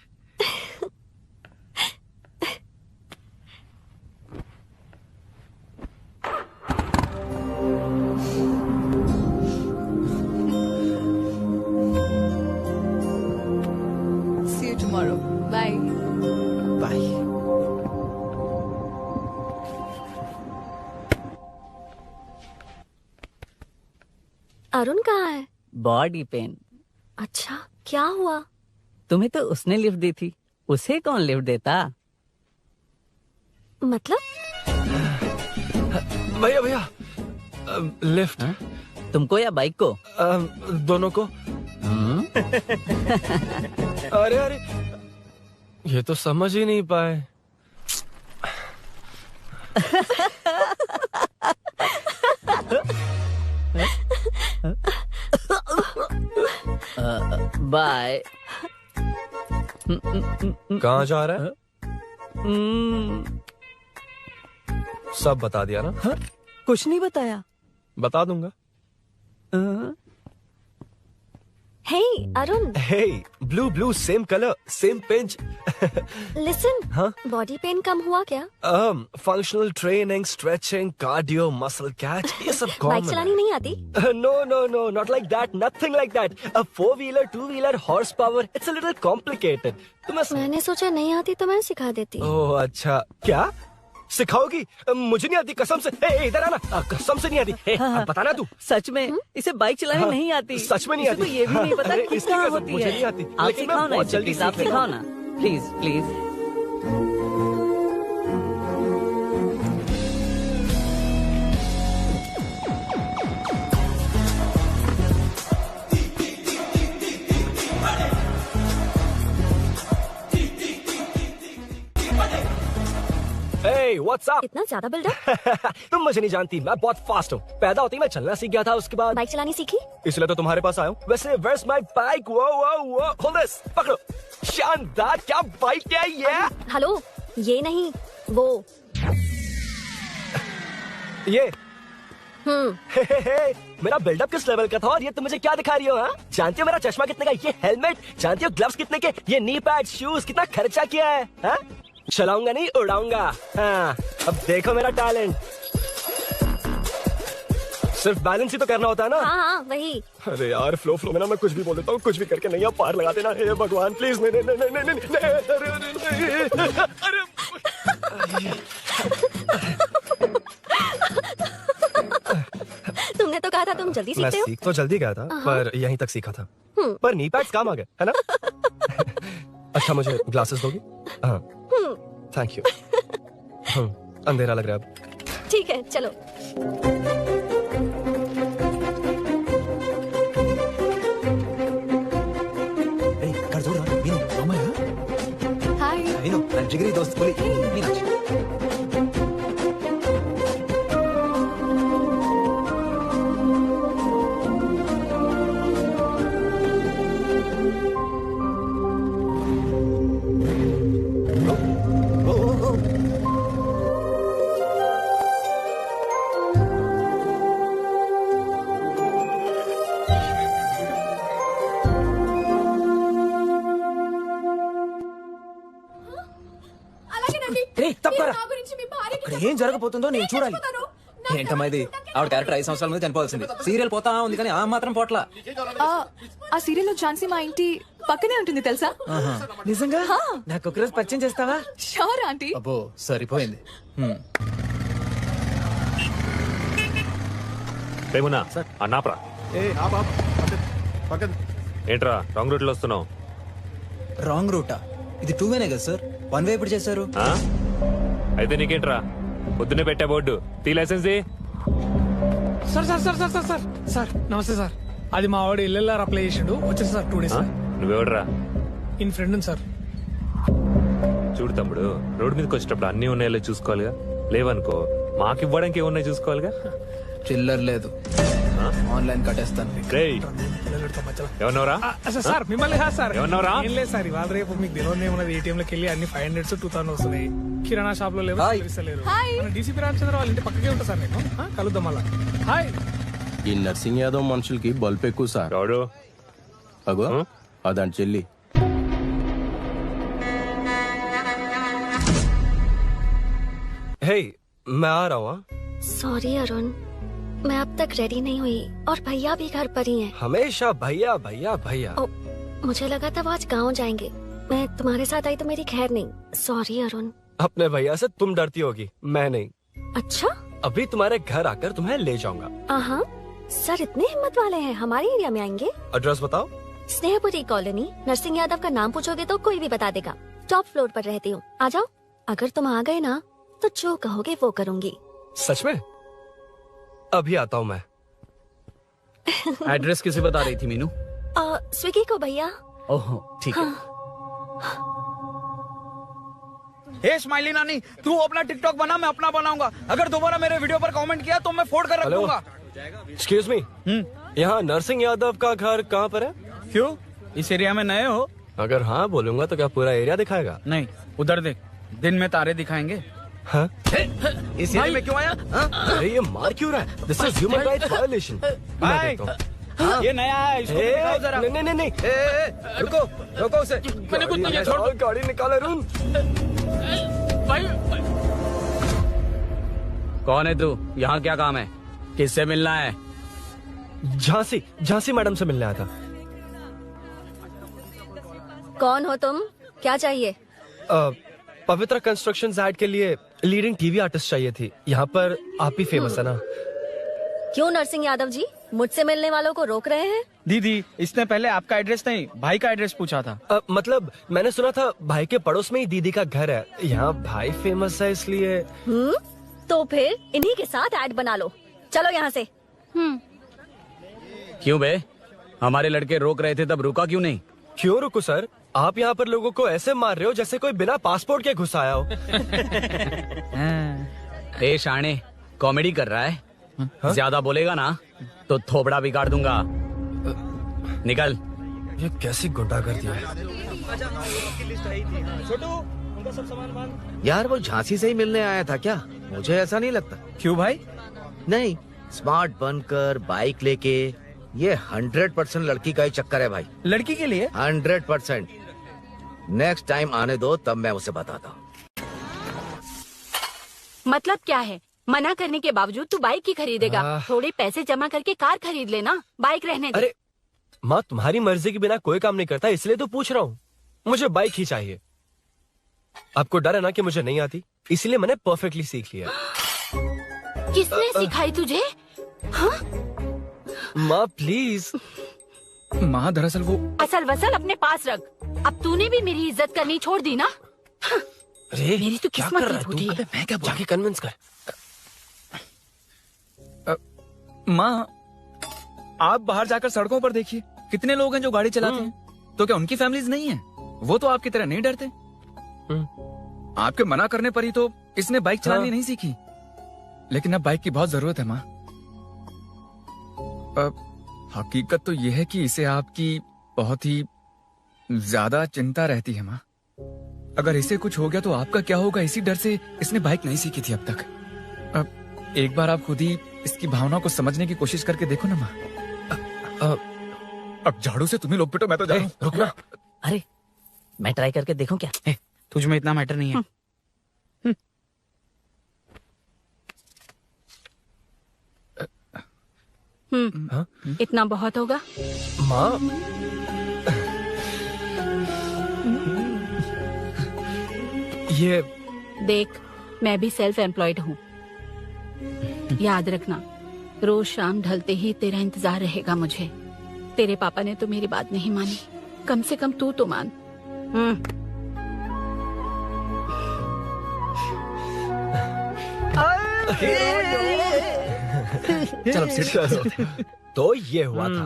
See you tomorrow. Bye. Bye. Arun कहाँ है? Body pain. अच्छा, क्या हुआ? तुम्हें तो उसने लिफ्ट दी थी. उसे कौन लिफ्ट देता? मतलब? भैया भैया लिफ्ट. तुमको या बाइक को? दोनों को. अरे अरे ये तो समझ ही नहीं पाए. बाय. कहाँ जा रहा है? सब बता दिया ना? कुछ नहीं बताया. बता दूंगा. Hey, Arun. Hey, blue, same color, same pinch. Listen. हाँ? बॉडी पेन कम हुआ क्या? Functional training, stretching, cardio, muscle catch, ये सब कॉमन है. बाइक चलानी नहीं आती? No, not like that, nothing like that. A 4-wheeler, 2-wheeler, horsepower, it's a little complicated. मैंने सोचा नहीं आती तो मैं सिखा देती. ओह अच्छा. क्या सिखाओगी? मुझे नहीं आती कसम से. इधर आना. कसम से नहीं आती. बताना तू. सच में इसे बाइक चलाने नहीं आती. सच में नहीं आती. तो ये भी नहीं पता कि कहाँ होती है. मुझे नहीं आती. आप सिखाओ ना. जल्दी आप सिखाओ ना. Please please. Hey, what's up? इतना ज्यादा बिल्डअप? तुम मुझे नहीं जानती. मैं बहुत फास्ट हूँ. पैदा होती मैं चलना सीख गया था. उसके बाद बाइक चलानी सीखी. इसलिए तो तुम्हारे पास आया हूँ. वैसे where's my bike? वो hold this. पकड़ो. शानदार. क्या बाइक है ये? हेलो, ये नहीं वो. ये मेरा बिल्डअप किस लेवल का था और ये तुम मुझे क्या दिखा रही हो? हाँ, जानती हो मेरा चश्मा कितने का, ये हेलमेट, जानती हो ग्लव्स कितने के, ये नी पैड, शूज, कितना खर्चा किया है? हाँ? चलाऊंगा नहीं उड़ाऊंगा. हाँ, अब देखो मेरा टैलेंट. सिर्फ बैलेंस ही तो करना होता है ना। हाँ हाँ वही। अरे यार फ्लो में ना मैं कुछ भी बोल देता हूँ, कुछ भी करके नहीं पार लगा देना। हे भगवान प्लीज। नहीं नहीं नहीं नहीं नहीं अरे तुमने तो कहा था तुम जल्दी मैं सीखते हो। सीख तो जल्दी गया था पर यहीं तक सीखा था। पर नी पैड्स काम आ गए है ना। अच्छा मुझे ग्लासेस दोगी? हाँ थैंक यू। अंधेरा लग रहा है अब। ठीक है चलो। कर जोड़ मीनू मामा है। हाय मीनू जिगरी दोस्त बोली मीनाक्षी। ఏం జరగబోతుందో నేను చూడాలి. ఏంటమ్మా ఇది? ఆవిడ క్యారెక్టర్ 5 సంవత్సరాల మీద చనిపోవాల్సింది. సీరియల్ పోతా ఉంది కానీ ఆ మాత్రం పోట్ల. ఆ సీరియల్ లో ఝాన్సీ మా ఇంటి పక్కనే ఉంటుంది తెలుసా? నిజంగా? నాకు ఒక రోజు పరిచయం చేస్తావా? Sure aunty. అబ్బో సరిపోయింది. రేమునా అన్నాప్రా. ఏంట్రా రాంగ్ రూట్ లో వస్తున్నావు? రాంగ్ రూటా? ఇది 2 వేనే కదా సార్, 1 వే ఎప్పుడు చేశారు? అయితే నీకేంట్రా పొద్దున్నే పెట్టా బోర్డు తీ license sir sir sir sir sir sir sir నమస్తే సార్. అది మా వాడు ఎల్ఎల్ఆర్ అప్లై చేసిండు వచ్చేసి సార్ 2 డేస్. నువ్వెవడరా? In friend sir. చూడు తమ్ముడు, రోడ్డు మీదకి వచ్చేటప్పుడు అన్ని ఉన్నాయో చూసుకోవాలిగా, లేవనుకో మాకు ఇవ్వడానికి ఏమున్నాయి చూసుకోవాలిగా. చిల్లర లేదు, ఆన్లైన్ కట్టేస్తాను. ఏమన్నావురా? సార్ మిమ్మల్ని కాదు సార్. ఏమన్నావురా? ఏం లేదు సార్, ఇవాళ రేపు మీకు తెలియదు ఏమన్నది. ఏటీఎం లోకి వెళ్ళి అన్ని 500 2000 వస్తున్నాయి. కిరాణా షాప్ లో లేవు, డీసీపీ రామచంద్ర వాళ్ళ ఇంటి పక్కకే ఉంటా సార్. నేను కలుద్దాం మళ్ళా. హాయ్. ఈ నర్సింగ్ యాదవ్ మనుషులకి బల్బ్ ఎక్కువ సార్. అగో అదండి చెల్లి. हे मैं आ रहा हूँ। सॉरी अरुण, मैं अब तक रेडी नहीं हुई और भैया भी घर पर ही हैं। हमेशा भैया भैया भैया। मुझे लगा था वो आज गाँव जाएंगे, मैं तुम्हारे साथ आई तो मेरी खैर नहीं। सॉरी अरुण। अपने भैया से तुम डरती होगी, मैं नहीं। अच्छा? अभी तुम्हारे घर आकर तुम्हें ले जाऊंगा। हाँ सर इतने हिम्मत वाले हैं, हमारे एरिया में आएंगे। एड्रेस बताओ। स्नेहपुरी कॉलोनी। नरसिंह यादव का नाम पूछोगे तो कोई भी बता देगा। टॉप फ्लोर पर रहती हूँ, आ जाओ। अगर तुम आ गए ना तो जो कहोगे वो करूँगी। सच में? अभी आता हूँ मैं। एड्रेस किसे बता रही थी मीनू? स्विगी को भैया। ओह ठीक है। हे स्माइली नानी, तू अपना टिकटॉक बना, मैं अपना बनाऊंगा। अगर दोबारा मेरे वीडियो पर कमेंट किया तो मैं फोड़ कर रख दूंगा। एक्सक्यूज मी, यहाँ नरसिंह यादव का घर कहाँ पर है? क्यों, इस एरिया में नए हो? अगर हाँ बोलूंगा तो क्या पूरा एरिया दिखाएगा? नहीं, उधर देख, दिन में तारे दिखाएंगे। हाँ? इस एरिया में क्यों आया? अरे ये मार क्यों रहा है? This is human rights violation. ये नया है, इसको दिखाओ जरा। नहीं नहीं नहीं, रुको रुको उसे। मैंने कुछ नहीं किया, छोड़। गाड़ी निकाल अरुण। कौन है तू? यहाँ क्या काम है? किससे मिलना है? झांसी मैडम से मिलने आया था। कौन हो तुम, क्या चाहिए? पवित्रा कंस्ट्रक्शन ऐड के लिए लीडिंग टीवी आर्टिस्ट चाहिए थी। यहाँ पर आप ही फेमस है ना। क्यों नरसिंह यादव जी मुझसे मिलने वालों को रोक रहे हैं? दीदी, इसने पहले आपका एड्रेस नहीं भाई का एड्रेस पूछा था। मतलब मैंने सुना था भाई के पड़ोस में ही दीदी का घर है। यहाँ भाई फेमस है इसलिए। तो फिर इन्हीं के साथ ऐड बना लो, चलो यहाँ से। क्यों बे, हमारे लड़के रोक रहे थे तब रुका क्यों नहीं? क्यों रुको सर, आप यहाँ पर लोगों को ऐसे मार रहे हो जैसे कोई बिना पासपोर्ट के घुस आया हो। ए शाणे, कॉमेडी कर रहा है? ज्यादा बोलेगा ना तो थोबड़ा बिगाड़ दूंगा। निकल। ये कैसी गुंडा कर दिया। यार वो झांसी से ही मिलने आया था क्या? मुझे ऐसा नहीं लगता। क्यों भाई? नहीं, स्मार्ट बनकर बाइक लेके, ये 100% लड़की का ही चक्कर है भाई। लड़की के लिए? 100%। नेक्स्ट टाइम आने दो, तब मैं उसे बताता हूँ। मतलब क्या है? मना करने के बावजूद तू बाइक ही खरीदेगा। थोड़े पैसे जमा करके कार खरीद लेना, बाइक रहने दे। अरे माँ, तुम्हारी मर्जी के बिना कोई काम नहीं करता, इसलिए तो पूछ रहा हूँ। मुझे बाइक ही चाहिए। आपको डर है ना कि मुझे नहीं आती, इसलिए मैंने परफेक्टली सीख लिया। किसने सिखाई तुझे? हाँ? माँ प्लीज। माँ दरअसल वो असल वसल अपने पास रख। अब तूने भी मेरी इज्जत करनी छोड़ दी ना। अरे मेरी तो क्या किस्मत कर ही रहा है फूटी तू? है। मैं क्या जाके कन्विंस कर। माँ, आप बाहर जाकर सड़कों पर देखिए, कितने लोग हैं जो गाड़ी चलाते हैं। तो क्या उनकी फैमिलीज नहीं है? वो तो आपकी तरह नहीं डरते। आपके मना करने पर ही तो इसने बाइक चलानी नहीं सीखी। लेकिन अब बाइक की बहुत जरूरत है माँ। हकीकत तो यह है कि इसे आपकी बहुत ही ज्यादा चिंता रहती है माँ। अगर इसे कुछ हो गया तो आपका क्या होगा, इसी डर से इसने बाइक नहीं सीखी थी अब तक। अब एक बार आप खुद ही इसकी भावना को समझने की कोशिश करके देखो ना माँ। अब झाड़ू से तुम्हें लोग पिटो, मैं तो जा रहा हूं। रुकना। अरे मैं ट्राई करके देखूं क्या? तुझ में इतना मैटर नहीं है। इतना बहुत होगा माँ। ये देख, मैं भी सेल्फ एम्प्लॉयड हूँ। याद रखना, रोज शाम ढलते ही तेरा इंतजार रहेगा मुझे। तेरे पापा ने तो मेरी बात नहीं मानी, कम से कम तू तो मान। चलो तो ये हुआ था।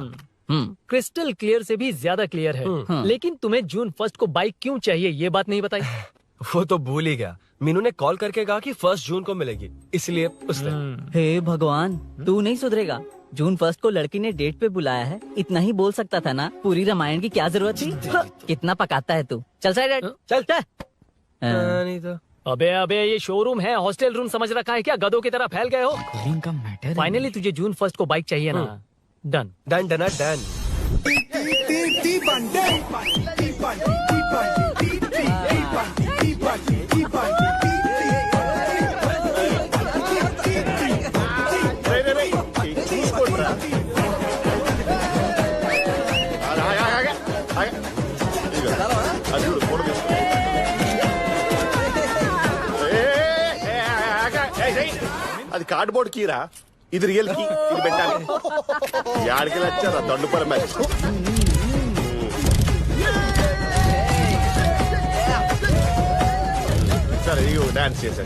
क्रिस्टल क्लियर से भी ज्यादा क्लियर है। लेकिन तुम्हें जून 1 को बाइक क्यों चाहिए, ये बात नहीं बताई। वो तो भूल ही गया। मीनू ने कॉल करके कहा कि 1 जून को मिलेगी, इसलिए उसने। हे भगवान, तू नहीं सुधरेगा। जून 1 को लड़की ने डेट पे बुलाया है, इतना ही बोल सकता था ना। पूरी रामायण की क्या जरूरत थी? कितना पकाता है तू। चल साइड चल। नहीं तो अबे ये शोरूम है, हॉस्टल रूम समझ रखा है क्या? गधों की तरह फैल गए हो। का मैटर। फाइनली तुझे जून 1 को बाइक चाहिए ना? Done done done done. అది కార్డ్బోర్డ్ కీరా, ఇది రియల్ కీ. ఇది పెట్టాలి. యాడికి వచ్చారా దొండపర మ్యాచ్. సరే ఇగో డాన్స్ చేసా.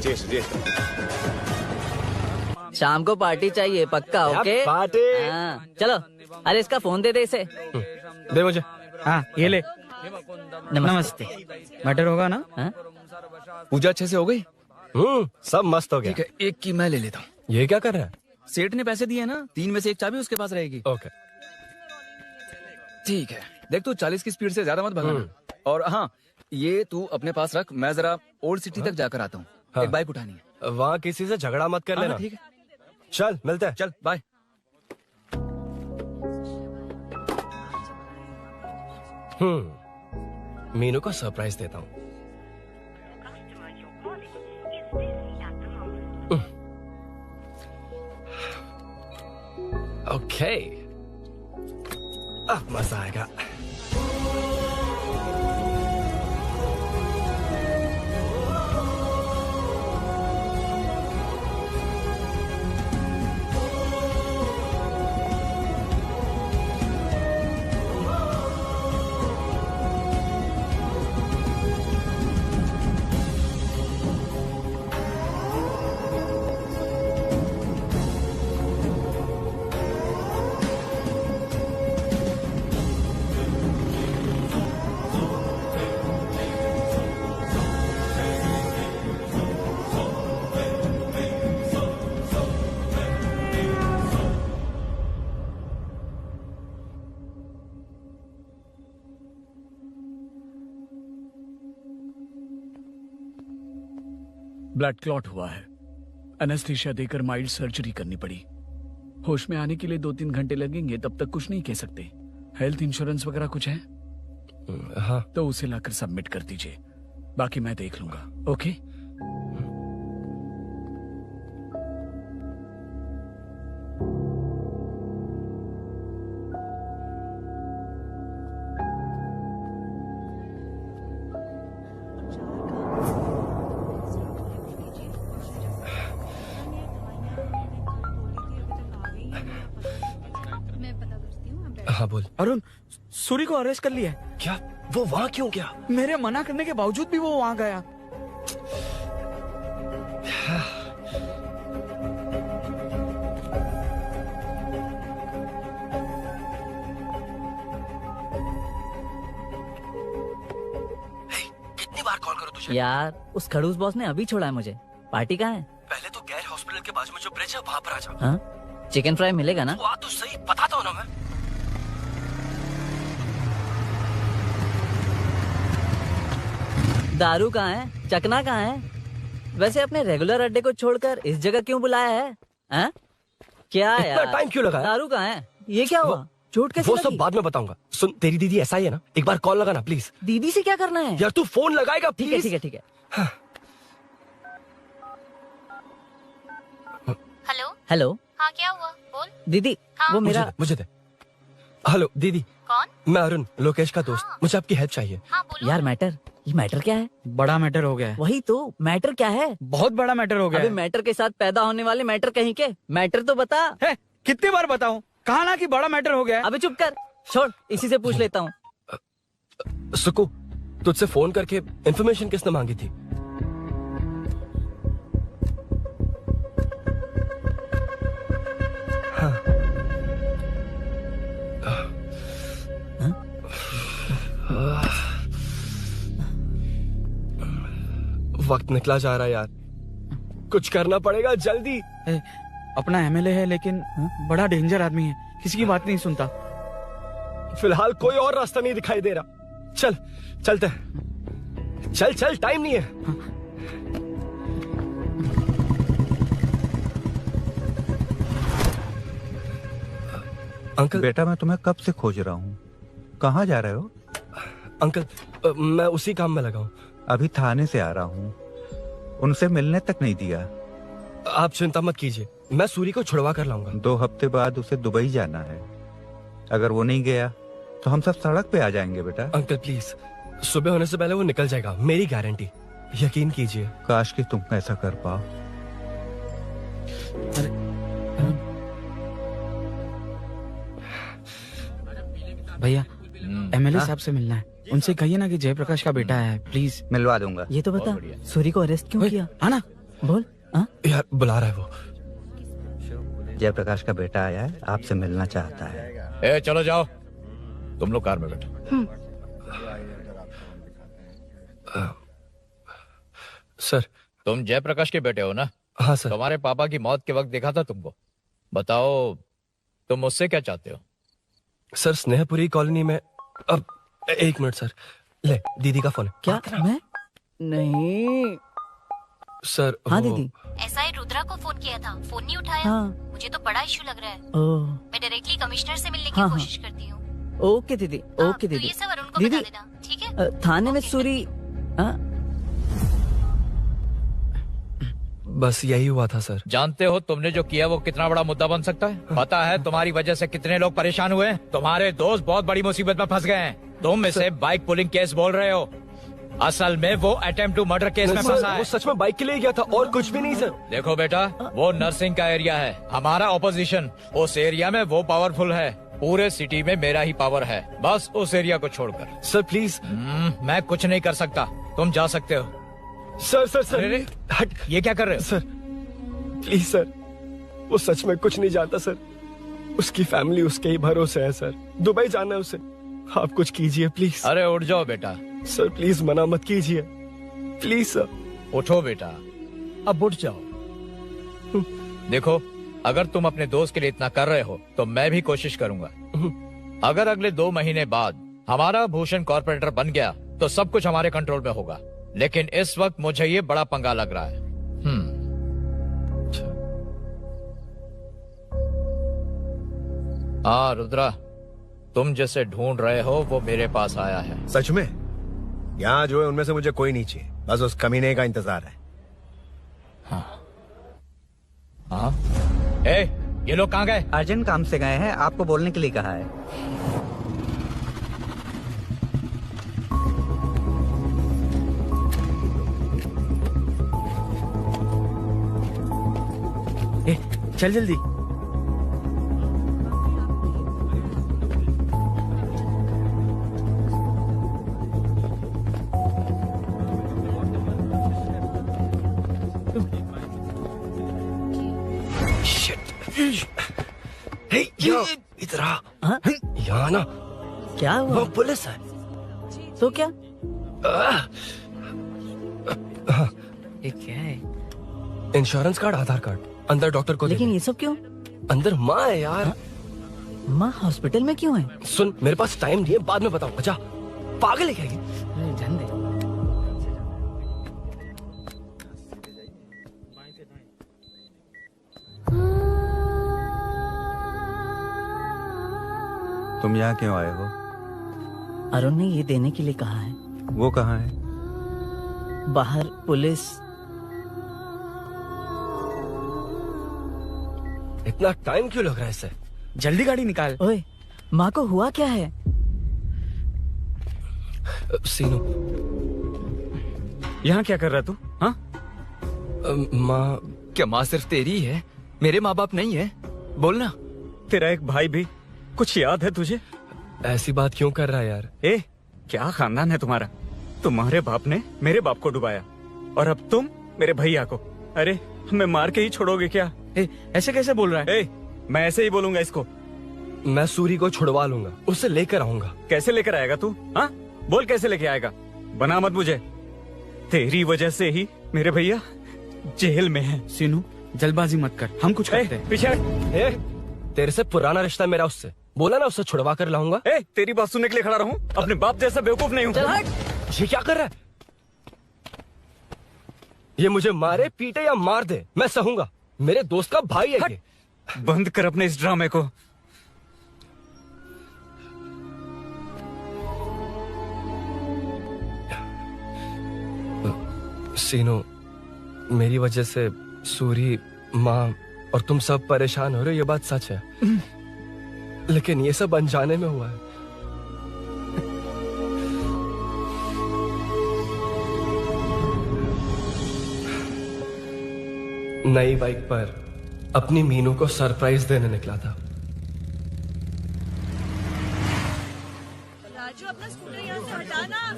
शाम को पार्टी चाहिए पक्का? Okay party. चलो। अरे इसका फोन दे इसे। दे मुझे। हाँ ये ले। नमस्ते। मैटर होगा ना? पूजा अच्छे से हो गई? सब मस्त हो गया। ठीक है, एक की मैं ले लेता हूँ। ये क्या कर रहा है? सेठ ने पैसे दिए ना, 3 में से 1 चाबी उसके पास रहेगी। ओके ठीक है। देख तू 40 की स्पीड से ज्यादा मत भगाना। और हाँ, ये तू अपने पास रख, मैं जरा ओल्ड सिटी तक जाकर आता हूँ। एक बाइक उठानी है। वहाँ किसी से झगड़ा मत कर लेना। ठीक है, चल मिलते हैं। चल बाय। मीनू को सरप्राइज देता हूँ। ओके, अब मजा आएगा। ब्लड क्लॉट हुआ है। एनेस्थीसिया देकर माइल्ड सर्जरी करनी पड़ी। होश में आने के लिए 2-3 घंटे लगेंगे, तब तक कुछ नहीं कह सकते। हेल्थ इंश्योरेंस वगैरह कुछ है? हाँ। तो उसे लाकर सबमिट कर दीजिए, बाकी मैं देख लूंगा। ओके? हाँ बोल। अरुण, सूरी को अरेस्ट कर लिया है। क्या? वो वहाँ क्यों गया? मेरे मना करने के बावजूद भी वो वहाँ गया। कितनी बार कॉल करो तुझे? यार उस खड़ूस बॉस ने अभी छोड़ा है मुझे। पार्टी कहाँ है? पहले तो गैर हॉस्पिटल के बाजू में जो ब्रिज है वहाँ पर आ जा। हाँ? चिकन फ्राई मिलेगा ना? वो आ तो सही, बताता हूँ ना मैं। दारू कहाँ है? चकना कहाँ है? वैसे अपने रेगुलर अड्डे को छोड़कर इस जगह क्यों बुलाया है? हाँ? क्या इतना यार? टाइम क्यों लगा? दारू कहाँ है? ये क्या हुआ? चोट कैसे वो लगी? सब बाद में बताऊंगा। सुन, तेरी दीदी ऐसा ही है ना, एक बार कॉल लगाना प्लीज। दीदी से क्या करना है? यार तू फोन लगाएगा ठीक है प्लीज। ठीक है ठीक है। Hello hello. हाँ क्या हुआ बोल। दीदी हाँ? वो मेरा मुझे दे। हेलो दीदी। कौन? मैं अरुण, लोकेश का दोस्त। मुझे आपकी हेल्प चाहिए। यार मैटर, ये मैटर क्या है? बड़ा मैटर हो गया है। वही तो मैटर क्या है? बहुत बड़ा मैटर हो गया अबे है। मैटर के साथ पैदा होने वाले मैटर कहीं के। मैटर तो बता। है, कितनी बार बताऊं? कहा ना कि बड़ा मैटर हो गया है। अबे चुप कर, छोड़, इसी से पूछ लेता हूँ। सुकू, तुझसे फोन करके इन्फॉर्मेशन किसने मांगी थी? वक्त निकला जा रहा है यार, कुछ करना पड़ेगा जल्दी। अपना एमएलए है लेकिन बड़ा डेंजर आदमी है, किसी की बात नहीं सुनता। फिलहाल कोई और रास्ता नहीं दिखाई दे रहा। चल चलते हैं। चल चल, टाइम नहीं है। अंकल बेटा, मैं तुम्हें कब से खोज रहा हूँ। कहाँ जा रहे हो? अंकल मैं उसी काम में लगा हूँ। अभी थाने से आ रहा हूँ, उनसे मिलने तक नहीं दिया। आप चिंता मत कीजिए, मैं सूरी को छुड़वा कर लाऊंगा। 2 हफ्ते बाद उसे दुबई जाना है। अगर वो नहीं गया तो हम सब सड़क पे आ जाएंगे बेटा। अंकल प्लीज, सुबह होने से पहले वो निकल जाएगा, मेरी गारंटी, यकीन कीजिए। काश कि तुम ऐसा कर पाओ। भैया एमएलए साहब से मिलना है, उनसे कहिए ना कि जयप्रकाश का बेटा है, प्लीज। मिलवा दूंगा। ये तो बता, सूरी को अरेस्ट क्यों किया? आना बोल। यार बुला रहा है वो। जयप्रकाश का बेटा आया है, आपसे मिलना चाहता है। ए, चलो जाओ, तुम लोग कार में बैठो। सर, तुम जयप्रकाश के बेटे हो ना? हाँ सर। तुम्हारे पापा की मौत के वक्त देखा था तुमको। बताओ तुम मुझसे क्या चाहते हो? सर, स्नेहपुरी कॉलोनी में। अब 1 मिनट सर, ले दीदी का फोन है। क्या? मैं नहीं सर। हाँ दीदी। एसआई रुद्रा को फोन किया था, फोन नहीं उठाया। हाँ। मुझे तो बड़ा इशू लग रहा है। ओह। मैं डायरेक्टली कमिश्नर से मिलने की हाँ, कोशिश करती हूँ। ओके दीदी, ओके तो दीदी। ये सब अरुण को दीदी, बता देना, ठीक है? थाने में सूरी। बस यही हुआ था सर। जानते हो तुमने जो किया वो कितना बड़ा मुद्दा बन सकता है? पता है तुम्हारी वजह से कितने लोग परेशान हुए हैं? तुम्हारे दोस्त बहुत बड़ी मुसीबत में फंस गए हैं। तुम इसे बाइक पुलिंग केस बोल रहे हो, असल में वो अटेम्प्ट टू मर्डर केस में फंसा है। वो सच में बाइक के लिए गया था और कुछ भी नहीं सर। देखो बेटा, वो नर्सिंग का एरिया है, हमारा ऑपोजिशन उस एरिया में वो पावरफुल है। पूरे सिटी में मेरा ही पावर है, बस उस एरिया को छोड़कर। Sir please. मैं कुछ नहीं कर सकता, तुम जा सकते हो। सर सर सर, हट, ये क्या कर रहे हो? सर प्लीज सर, वो सच में कुछ नहीं जानता सर। उसकी फैमिली उसके ही भरोसे है सर। दुबई जाना है उसे, आप कुछ कीजिए प्लीज। अरे उठ जाओ बेटा। सर प्लीज मना मत कीजिए, प्लीज सर। उठो बेटा, अब उठ जाओ। देखो, अगर तुम अपने दोस्त के लिए इतना कर रहे हो तो मैं भी कोशिश करूंगा। अगर अगले 2 महीने बाद हमारा भूषण कॉर्पोरेटर बन गया तो सब कुछ हमारे कंट्रोल में होगा, लेकिन इस वक्त मुझे ये बड़ा पंगा लग रहा है। हाँ रुद्रा, तुम जिसे ढूंढ रहे हो वो मेरे पास आया है। सच में? यहाँ जो है उनमें से मुझे कोई नहीं चाहिए, बस उस कमीने का इंतजार है। हाँ? ए, ये लोग कहाँ गए? अर्जेंट काम से गए हैं, आपको बोलने के लिए कहा है। ए, चल जल्दी। इधर आ। यहाँ ना क्या हुआ? वो पुलिस है। तो क्या? ये क्या है? इंश्योरेंस कार्ड, आधार कार्ड, अंदर डॉक्टर को। लेकिन ये सब क्यों? अंदर माँ है यार। माँ हॉस्पिटल में क्यों है? सुन, मेरे पास टाइम नहीं है, बाद में बताऊंगा। जा, पागल है क्या ये? जान दे। तुम यहाँ क्यों आए हो? अरुण ने ये देने के लिए कहा है। वो कहाँ है? बाहर पुलिस। इतना टाइम क्यों लग रहा है इससे? जल्दी गाड़ी निकाल। ओए, माँ को हुआ क्या है? सीनू, यहाँ क्या कर रहा तू? हाँ? माँ। क्या माँ सिर्फ तेरी है? मेरे माँ बाप नहीं है? बोलना। तेरा एक भाई भी। कुछ याद है तुझे? ऐसी बात क्यों कर रहा है यार? ए, क्या खानदान है तुम्हारा? तुम्हारे बाप ने मेरे बाप को डुबाया और अब तुम मेरे भैया को। अरे, हमें मार के ही छोड़ोगे क्या? ऐसे कैसे बोल रहा है? मैं ऐसे ही बोलूंगा इसको। मैं सूरी को छुड़वा लूंगा, उसे लेकर आऊंगा। कैसे लेकर आएगा तू? हाँ, बोल कैसे लेके आएगा? बना मत मुझे। तेरी वजह से ही मेरे भैया जेल में है। सीनू, जल्दबाजी मत कर, हम कुछ करते हैं। पीछे। तेरे से पुराना रिश्ता मेरा उससे। बोला ना, उससे छुड़वा कर लाऊंगा। तेरी बात सुनने के लिए खड़ा रहूं? अपने बाप जैसा बेवकूफ नहीं हूँ। ये क्या कर रहा है? ये मुझे मारे, पीटे या मार दे, मैं सहूंगा। मेरे दोस्त का भाई है ये। बंद कर अपने इस ड्रामे को। सीनू, मेरी वजह से सूरी, माँ और तुम सब परेशान हो रहे हो, ये बात सच है। लेकिन ये सब अनजाने में हुआ है। नई बाइक पर अपनी मीनू को सरप्राइज देने निकला था। राजू, अपना स्कूटर यहाँ से हटाना।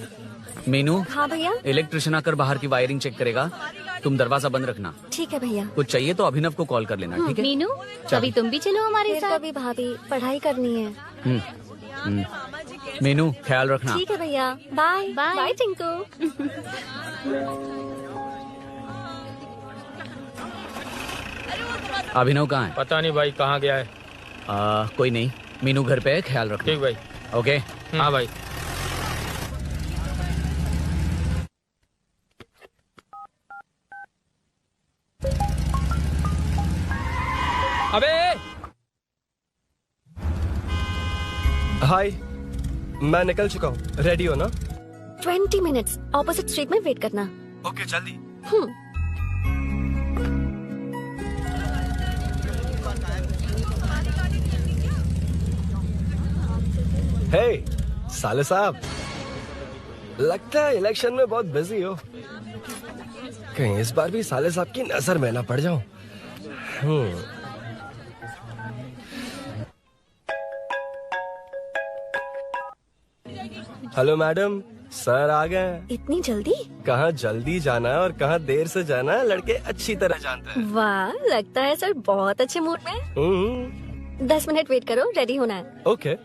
मीनू। हाँ भैया। इलेक्ट्रिशियन आकर बाहर की वायरिंग चेक करेगा, तुम दरवाजा बंद रखना। ठीक है भैया। कुछ चाहिए तो अभिनव को कॉल कर लेना, ठीक है? मीनू, कभी तुम भी चलो हमारे साथ। कभी भाभी, पढ़ाई करनी है। मीनू, ख्याल रखना। ठीक है भैया, बाय बाय टिंकू। अभिनव कहाँ है? पता नहीं भाई, कहाँ गया है। कोई नहीं, मीनू घर पे है, ख्याल रखना। ठीक भाई। ओके। हाँ भाई। अबे हाय, मैं निकल चुका हूँ, रेडी हो ना? 20 मिनट्स ऑपोजिट स्ट्रीट में वेट करना। ओके, जल्दी। हे साले साहब, लगता है इलेक्शन में बहुत बिजी हो। कहीं इस बार भी साले साहब की नजर में ना पड़ जाऊं। हेलो मैडम, सर आ गए। इतनी जल्दी? कहाँ जल्दी जाना है और कहाँ देर से जाना है, लड़के अच्छी तरह जानते हैं। वाह, लगता है सर बहुत अच्छे मूड में। 10 मिनट वेट करो, रेडी होना है। ओके।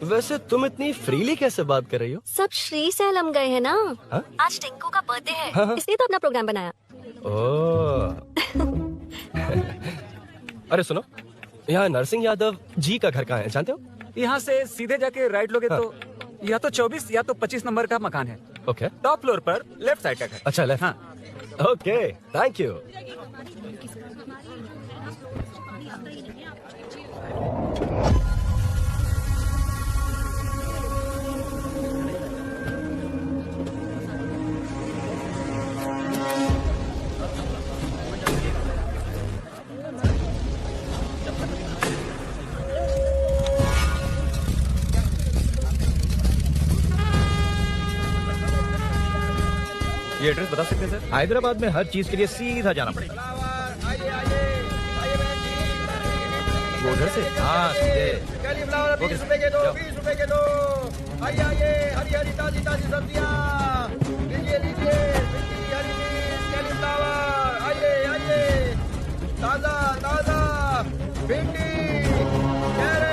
वैसे तुम इतनी फ्रीली कैसे बात कर रही हो? सब श्री सैलम गए हैं ना। हा? आज टिंकू का बर्थडे है, हाँ? इसलिए तो अपना प्रोग्राम बनाया। ओह। अरे सुनो, यहाँ नरसिंह यादव जी का घर कहाँ है, जानते हो? यहाँ से सीधे जाके राइट लोगे तो या तो 24 या तो 25 नंबर का मकान है। ओके। टॉप फ्लोर पर लेफ्ट साइड का घर। अच्छा, लेफ्ट। हाँ। Okay, thank you. ये एड्रेस बता सकते हैं सर? हैदराबाद में हर चीज के लिए सीधा जाना पड़ेगा। वो उधर से? हाँ, सीधे। 20 रुपए के दो, 20 रुपए के दो। आइए आइए, हरी हरी ताजी ताजी सब्जियाँ लीजिए लीजिए। हरी मिर्च, कैलीफ्लावर, आइए आइए, ताजा ताजा भिंडी, कैरेट,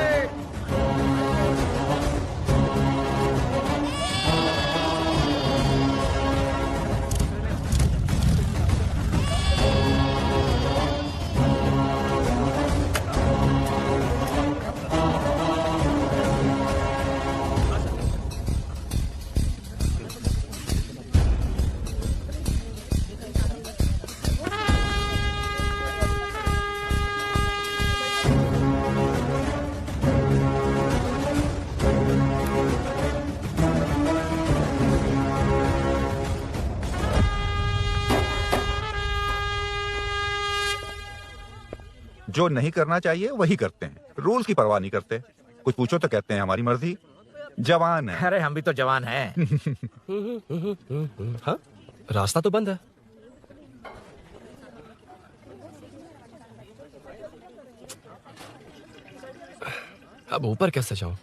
जो नहीं करना चाहिए वही करते हैं, रूल्स की परवाह नहीं करते। कुछ पूछो तो कहते हैं हमारी मर्जी। जवान है। अरे हम भी तो जवान हैं। हाँ, रास्ता तो बंद है। अब ऊपर कैसे जाऊं?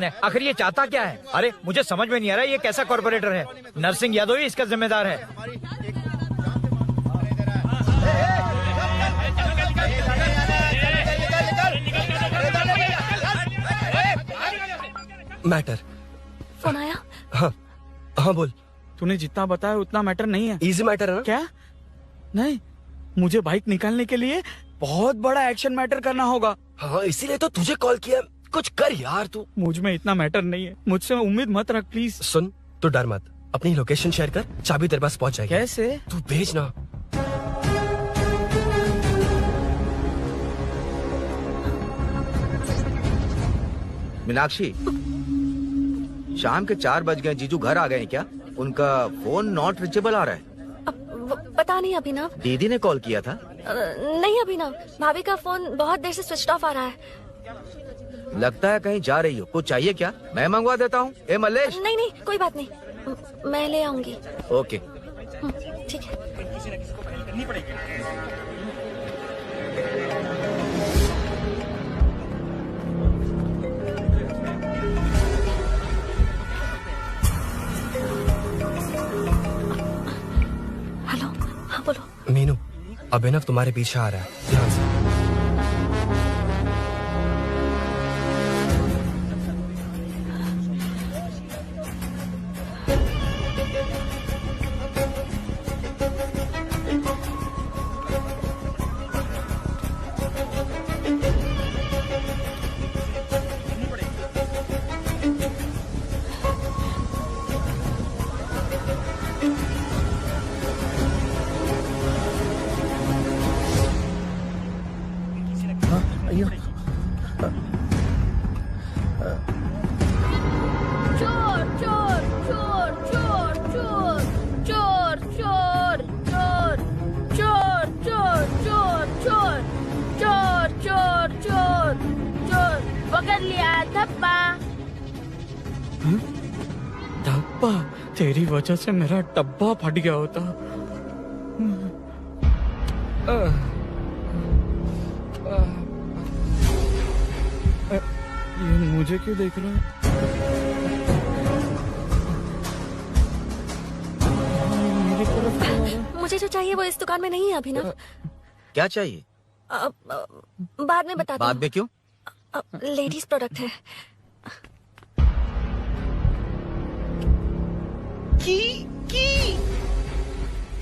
आखिर ये चाहता क्या है? अरे मुझे समझ में नहीं आ रहा ये कैसा कॉर्पोरेटर है। नरसिंह यादव ही इसका जिम्मेदार है। मैटर। फोन आया? हाँ हाँ बोल। तूने जितना बताया उतना मैटर नहीं है। इजी मैटर है ना? क्या? नहीं, मुझे बाइक निकालने के लिए बहुत बड़ा एक्शन मैटर करना होगा। हाँ इसीलिए तो तुझे कॉल किया। कुछ कर यार तू। मुझ में इतना मैटर नहीं है, मुझसे उम्मीद मत रख प्लीज। सुन, तू डर मत, अपनी लोकेशन शेयर कर, चाबी तेरे पास पहुंच जाएगी। कैसे? तू भेज ना। मीनाक्षी, शाम के 4 बज गए, जीजू घर आ गए क्या? उनका फोन नॉट रिचेबल आ रहा है। पता नहीं अभिनव। दीदी ने कॉल किया था? नहीं अभिनव, भाभी का फोन बहुत देर से स्विच ऑफ आ रहा है। लगता है कहीं जा रही हो। कुछ चाहिए क्या? मैं मंगवा देता हूँ। ए मल्लेश। नहीं नहीं कोई बात नहीं, मैं ले आऊंगी। ओके ठीक है। हेलो, हाँ बोलो। मीनू, अभिनव तुम्हारे पीछे आ रहा है, ध्यान से। डब्बा, तेरी वजह से मेरा डब्बा फट गया होता। ये मुझे क्यों देख रहा है? मेरी तरफ क्यों आ रहा है? मुझे जो चाहिए वो इस दुकान में नहीं है अभिनव। क्या चाहिए? बाद में बताता बाद में क्यों? लेडीज प्रोडक्ट है।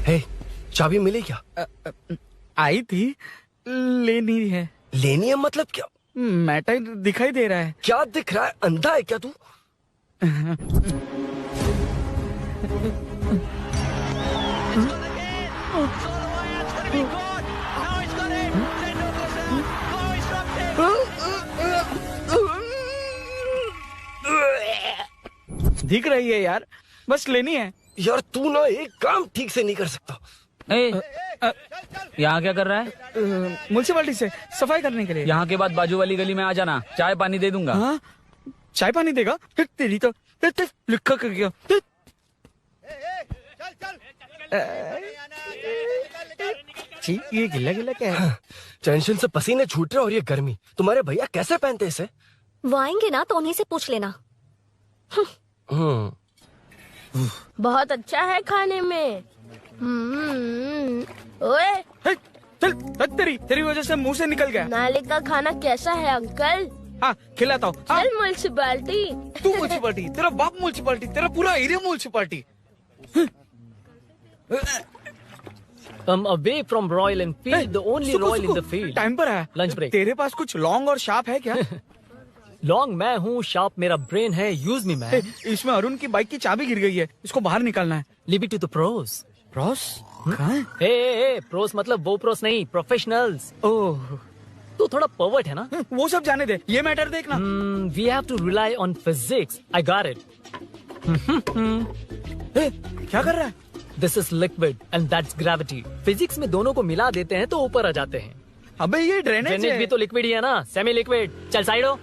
हे, चाबी मिली क्या? आई थी, लेनी है। लेनी है मतलब क्या? मैटर दिखाई दे रहा है। क्या दिख रहा है? अंधा है क्या तू? दिख रही है यार, बस लेनी है। यार तू ना एक काम ठीक से नहीं कर सकता। यहाँ क्या कर रहा है? म्युनिसिपैलिटी से सफाई करने के लिए। यहाँ के बाद बाजू वाली गली में आ जाना, चाय पानी दे दूंगा। हाँ? चाय पानी देगा? तेरी तो लिखा कर गया। ये गिल्ला गिल्ला क्या है? टेंशन से पसीने छूट रहे और ये गर्मी। तुम्हारे भैया कैसे पहनते इसे? वो आएंगे ना तो उन्हीं से पूछ लेना। बहुत अच्छा है खाने में। ओए चल, तेरी वजह से मुंह से निकल गया। नाले का खाना कैसा है अंकल? हाँ खिलाता हूँ। चल म्युनिसिपैलिटी। तू म्युनिसिपैलिटी, तेरा बाप म्युनिसिपैलिटी, तेरा पूरा area municipality. Away from Royal Enfield, the only Royal in the field. Time पर है। Lunch break. तेरे पास कुछ लॉन्ग और शार्प है क्या? लॉन्ग मैं हूँ, शार्प मेरा ब्रेन है। Use me man. इसमें अरुण की बाइक की चाबी गिर गई है, इसको बाहर निकालना है। Leave it to the pros. Pros? कहाँ है? ए, प्रोस मतलब वो प्रोस नहीं, प्रोफेशनल्स। ओह, तू थोड़ा पर्वर्ट है ना? वो सब जाने दे, ये मैटर देखना। We have to rely on physics. I got it. क्या कर रहा है? This is liquid and that's gravity. Physics में दोनों को मिला देते हैं तो ऊपर आ जाते हैं। अबे ये ड्रेनेज भी तो लिक्विड ही है ना, सेमी लिक्विड। चल साइड हो।